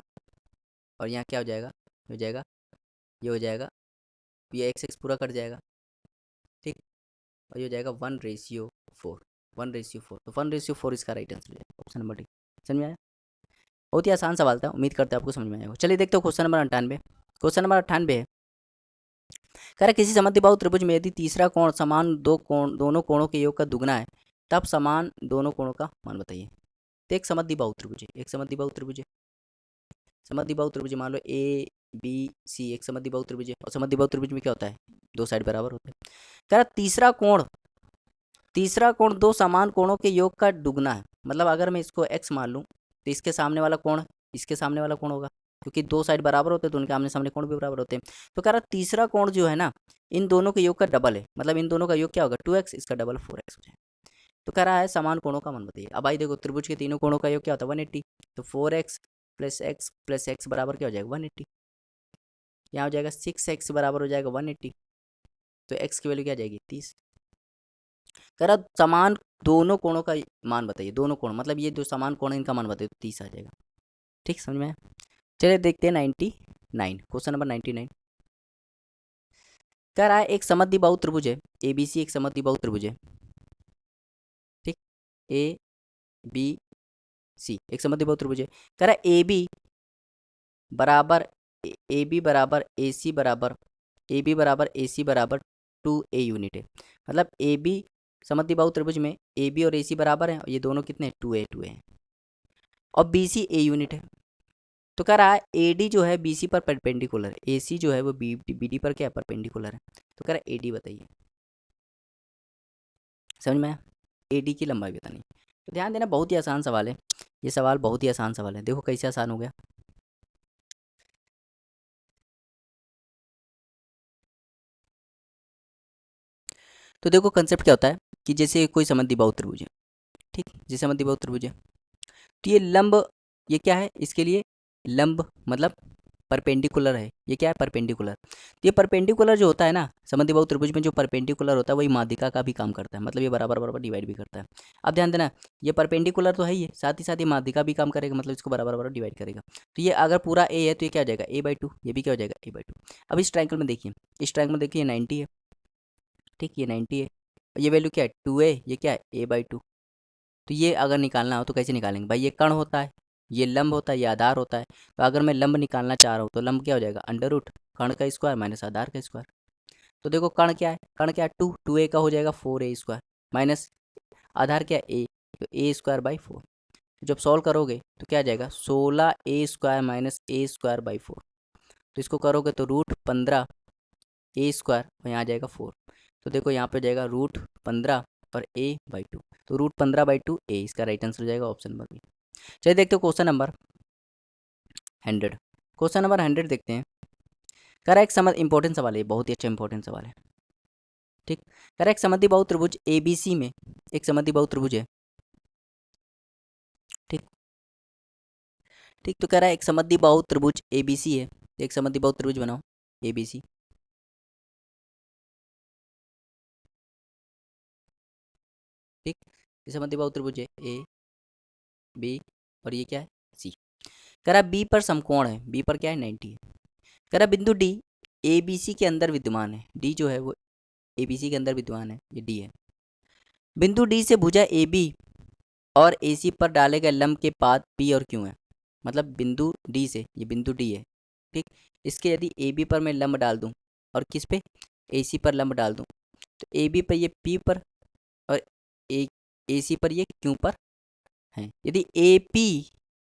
S1: और यहाँ क्या हो जाएगा, ये हो जाएगा, ये x पूरा कट जाएगा, ठीक, और ये हो जाएगा 1:4, 1:4, तो 1:4 इसका राइट आंसर है, ऑप्शन नंबर डी। समझ में आया, बहुत ही आसान सवाल था, उम्मीद करते हैं आपको समझ में आएगा। चलिए देखते हो क्वेश्चन नंबर 98, क्वेश्चन नंबर 98 है, कह रहा किसी समद्विबाहु त्रिभुज में यदि तीसरा कोण समान दोनों कोणों के योग का दुगना है, तब समान दोनों कोणों का मान बताइए। तो एक समद्विबाहु त्रिभुज है, एक समद्विबाहु त्रिभुज है, समद्विबाहु त्रिभुज मान लो ए बी सी, एक समद्विबाहु त्रिभुज है, और समद्विबाहु त्रिभुज में क्या होता है, दो साइड बराबर होते हैं। कह रहा तीसरा कोण दो समान कोणों के योग का दुगना है, मतलब अगर मैं इसको x मान लूँ तो इसके सामने वाला कोण इसके सामने वाला कोण होगा, क्योंकि दो साइड बराबर होते हैं तो उनके आमने सामने कोण भी बराबर होते हैं। तो कह रहा तीसरा कोण जो है ना, इन दोनों के योग का डबल है, मतलब इन दोनों का योग क्या होगा 2x, इसका डबल 4x हो जाए। तो कह रहा है समान कोणों का मान बताइए। अब भाई देखो त्रिभुज के तीनों कोणों का योग क्या होता है 180, तो 4x प्लस x बराबर क्या हो जाएगा 180, यहाँ हो जाएगा 6x बराबर हो जाएगा 180, तो x की वैल्यू क्या आ जाएगी 30। कह रहा समान दोनों कोणों का मान बताइए, दोनों कोण मतलब ये जो समान कोण है इनका मान बताइए, तो 30 आ जाएगा, ठीक, समझ में आया। चलिए देखते हैं 99, क्वेश्चन नंबर 99, कह रहा है एक समद्विबाहु त्रिभुज है ए बी सी, एक समद्विबाहु त्रिभुज है, ठीक, ए बी सी एक समद्विबाहु त्रिभुज है। कह रहा है ए बी बराबर ए सी बराबर ए सी बराबर 2a यूनिट है, मतलब ए बी समद्विबाहु त्रिभुज में ए बी और ए सी बराबर हैं, और ये दोनों कितने हैं 2a हैं, और बी सी ए यूनिट है। तो कह रहा है ए डी जो है बी सी पर परपेंडिकुलर है, ए सी जो है वो बी डी पर क्या है परपेंडिकुलर है। तो कह रहा है ए डी बताइए, समझ में आया, ए डी की लंबाई बतानी। तो ध्यान देना, बहुत ही आसान सवाल है ये, सवाल बहुत ही आसान सवाल है, देखो कैसे आसान हो गया। तो देखो कंसेप्ट क्या होता है कि जैसे कोई समद्विबाहु त्रिभुज है, ठीक, जैसे समद्विबाहु त्रिभुज है, तो ये लंब, ये क्या है इसके लिए लंब, मतलब परपेंडिकुलर है, ये क्या है परपेंडिकुलर। तो ये परपेंडिकुलर जो होता है ना समद्विबाहु त्रिभुज में, जो परपेंडिकुलर होता है वही माध्यिका का भी काम करता है, मतलब ये बराबर बराबर डिवाइड भी करता है। अब ध्यान देना, ये परपेंडिकुलर तो है ही है, साथ ही साथ ये माध्यिका भी काम करेगा, मतलब इसको बराबर बराबर डिवाइड करेगा। तो ये अगर पूरा ए है तो ये क्या हो जाएगा a/2, ये भी क्या हो जाएगा a/2। अब इस ट्रायंगल में देखिए, इस ट्रायंगल में देखिए 90 है, ठीक, ये 90 है, ये वैल्यू क्या है 2 है, ये क्या है a/2। तो ये अगर निकालना हो तो कैसे निकालेंगे भाई, ये कर्ण होता है, ये लंब होता है, ये आधार होता है। तो अगर मैं लंब निकालना चाह रहा हूँ तो लंब क्या हो जाएगा अंडर रूट कर्ण का स्क्वायर माइनस आधार का स्क्वायर। तो देखो कर्ण क्या है, कर्ण क्या है 2 a का हो जाएगा 4a स्क्वायर माइनस आधार क्या है a, तो a स्क्वायर बाई 4। जब सॉल्व करोगे तो क्या आ जाएगा 16a square minus a square by 4। तो इसको करोगे तो रूट 15 a स्क्वायर और यहाँ आ जाएगा 4। तो देखो यहाँ पे हो जाएगा रूट 15 और a/2, तो रूट 15/2 a इसका राइट आंसर हो जाएगा ऑप्शन नंबर बी। चलिए देखते हो क्वेश्चन नंबर 100। क्वेश्चन नंबर 100 देखते हैं। करेक्ट समझ, इंपॉर्टेंट सवाल है, बहुत ही अच्छा इंपॉर्टेंट सवाल है, ठीक। करेक्ट समद्विबाहु त्रिभुज ABC में एक समद्विबाहु त्रिभुज है, ठीक ठीक। तो कह रहा है एक समद्विबाहु त्रिभुज ABC है, एक समद्विबाहु त्रिभुज बनाओ ABC, ठीक। ये समद्विबाहु त्रिभुज है A B और ये क्या है C। कह रहा B पर समकोण है, B पर क्या है 90 है। कह रहा बिंदु D ABC के अंदर विद्यमान है, D जो है वो ABC के अंदर विद्यमान है, ये D है। बिंदु D से भुजा AB और AC पर डाले गए लंब के पाद P और Q है। मतलब बिंदु D से, ये बिंदु D है, ठीक। इसके यदि AB पर मैं लंब डाल दूं और किस पे AC पर लंब डाल दूं, तो AB पर ये P पर और AC पर ये Q पर है। यदि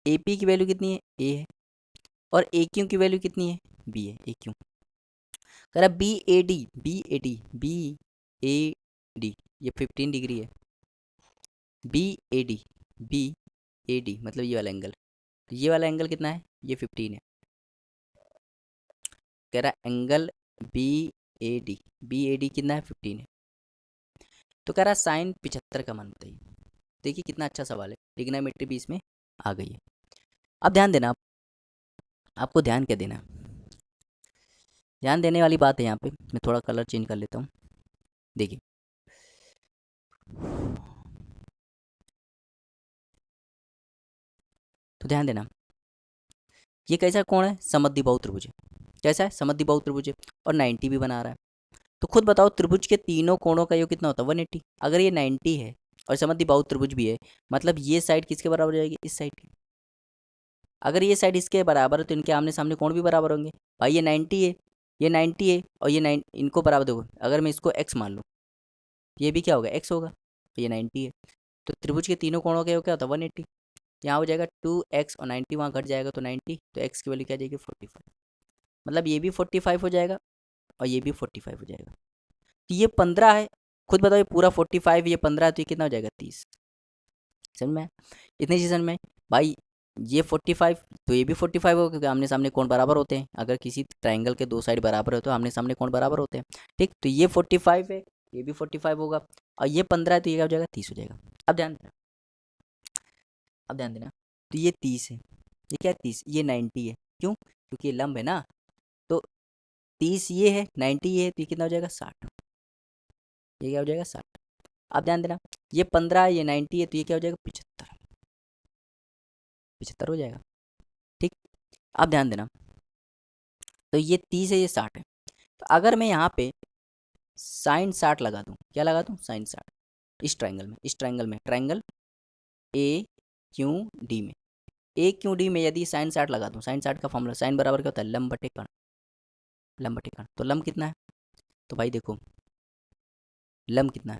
S1: AP की वैल्यू कितनी है A है और AQ की वैल्यू कितनी है B है, AQ। कह रहा BAD ये 15 डिग्री है, BAD मतलब ये वाला एंगल, तो ये वाला एंगल कितना है ये 15 है। कह रहा एंगल BAD कितना है 15 है। तो कह रहा साइन 75 का मान बताइए। देखिए कितना अच्छा सवाल है, ट्रिग्नोमेट्री भी इसमें आ गई है। अब ध्यान देना, आपको ध्यान क्या देना, ध्यान देने वाली बात है यहाँ पे। मैं थोड़ा कलर चेंज कर लेता हूँ, देखिए तो ध्यान देना, ये कैसा कोण है समद्विबाहु त्रिभुज है, कैसा है समद्विबाहु त्रिभुज है और 90 भी बना रहा है। तो खुद बताओ त्रिभुज के तीनों कोणों का योग कितना होता है 180। अगर ये 90 है और समद्विबाहु त्रिभुज भी है, मतलब ये साइड किसके बराबर हो जाएगी इस साइड की। अगर ये साइड इसके बराबर है तो इनके आमने सामने कोण भी बराबर होंगे। भाई ये 90 है, ये 90 है और ये 9 इनको बराबर देखो, अगर मैं इसको x मान लूँ ये भी क्या होगा x होगा, तो ये 90 है। तो त्रिभुज के तीनों कोणों का योग क्या होता है 180। यहाँ हो जाएगा 2x और 90 वहाँ घट जाएगा तो 90, तो x की वैल्यू क्या आ जाएगी 45। मतलब ये भी 45 हो जाएगा और ये भी 45 हो जाएगा। तो ये 15 है, खुद बताओ ये पूरा 45, ये 15 है तो ये कितना हो जाएगा 30। समझ में आया? इतनी चीज़ समझ में आई? भाई ये 45 तो ये भी 45 होगा, क्योंकि आमने सामने कोण बराबर होते हैं। अगर किसी ट्राइंगल के दो साइड बराबर हो तो आमने सामने कोण बराबर होते हैं, ठीक। तो ये 45 है, ये भी 45 होगा और ये 15 है तो ये क्या हो जाएगा 30 हो जाएगा। अब ध्यान देना, अब ध्यान देना, तो ये 30 है, ये क्या है 30, ये 90 है, क्यों क्योंकि ये लंब है ना। तो 30 ये है 90 ये है तो ये कितना हो जाएगा 60, ये क्या हो जाएगा 60। अब ध्यान देना, ये 15 है ये 90 है तो ये क्या हो जाएगा 75, 75 हो जाएगा, ठीक। अब ध्यान देना, तो ये 30 है ये 60 है। तो अगर मैं यहाँ पे साइन 60 लगा दूँ, क्या लगा दूँ साइन 60 इस ट्राइंगल में, इस ट्राइंगल में, ट्राइंगल AQD में, AQD में यदि साइन 60 लगा दूँ, साइन 60 का फॉर्मूला साइन बराबर क्या होता है लंब बटे कर्ण, लंब बटे कर्ण। तो लंब कितना है, तो भाई देखो लंब कितना है,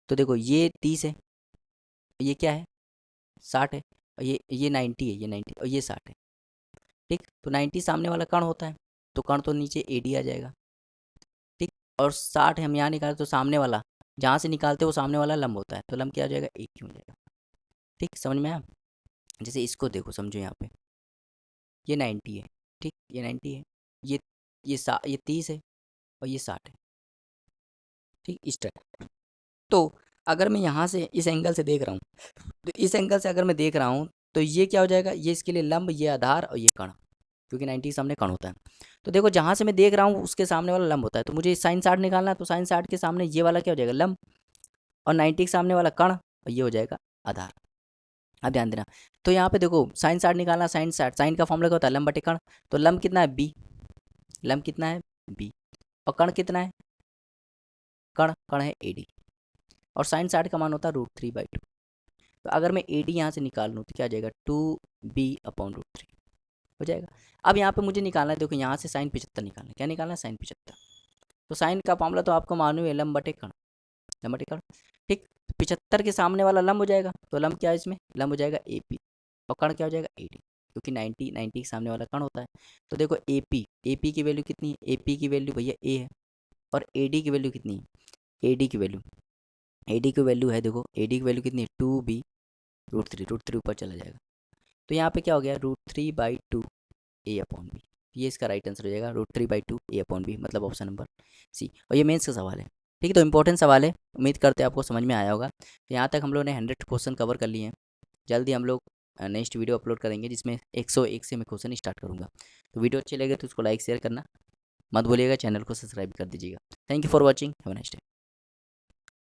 S1: तो देखो ये 30 है, ये क्या है 60 है और ये 90 है, ये 90 और ये 60 है, ठीक। तो 90 सामने वाला कर्ण होता है, तो कर्ण तो नीचे AD आ जाएगा, ठीक। और 60 हम यहाँ निकालें तो सामने वाला जहाँ से निकालते हैं वो सामने वाला लंब होता है, तो लंब क्या हो जाएगा AQ हो जाएगा, ठीक। समझ में आया? जैसे इसको देखो समझो, यहाँ पे ये 90 है, ठीक, ये 90 है, ये 30 है और ये 60 है, ठीक इस तरह। तो अगर मैं यहाँ से इस एंगल से देख रहा हूँ, तो इस एंगल से अगर मैं देख रहा हूँ तो ये क्या हो जाएगा, ये इसके लिए लंब, ये आधार और ये कर्ण, क्योंकि 90 के सामने कण होता है। तो देखो जहाँ से मैं देख रहा हूँ उसके सामने वाला लंब होता है, तो मुझे साइन 60 निकालना है, तो साइन 60 के सामने ये वाला क्या हो जाएगा, लंब, और 90 के सामने वाला कण, और ये हो जाएगा आधार। अब ध्यान देना, तो यहाँ पे देखो साइन 60 निकालना, साइन 60, साइन का फॉर्मूला क्या होता है, लंब बटे कण, तो लंब कितना है बी, लंब कितना है बी, और कण कितना है, कण कण है एडी, और साइन 60 का मान होता है √3/2। तो अगर मैं एडी यहाँ से निकाल लूँ तो क्या आ जाएगा, 2b/√3 हो जाएगा। अब यहाँ पे मुझे निकालना है, देखो यहाँ से साइन 75 निकालना है, क्या निकालना है, साइन 75। तो साइन का फॉर्मूला तो आपको मालूम है, लंब बटे कण, लंब बटे कण, ठीक। 75 के सामने वाला लंब हो जाएगा, तो लंब क्या है इसमें, लंब हो जाएगा AP, और कण क्या हो जाएगा एडी, क्योंकि 90 के सामने वाला कण होता है। तो देखो AP की वैल्यू कितनी है, AP की वैल्यू भैया A है, और AD की वैल्यू कितनी है, AD की वैल्यू है, देखो AD की वैल्यू कितनी है, 2b√3 ऊपर चला जाएगा, तो यहाँ पे क्या हो गया, √3/2 A/B। ये इसका राइट आंसर हो जाएगा, √3/2 A/B, मतलब ऑप्शन नंबर सी। और ये मेंस का सवाल है, ठीक है, तो इंपॉर्टेंट सवाल है, उम्मीद करते हैं आपको समझ में आया होगा। तो यहाँ तक हम लोगों ने 100 क्वेश्चन कवर कर लिए हैं। जल्दी हम लोग नेक्स्ट वीडियो अपलोड करेंगे जिसमें 101 से मैं क्वेश्चन स्टार्ट करूँगा। तो वीडियो अच्छी लगे तो उसको लाइक शेयर करना मत भूलिएगा, चैनल को सब्सक्राइब कर दीजिएगा। Thank you for watching, have a nice day.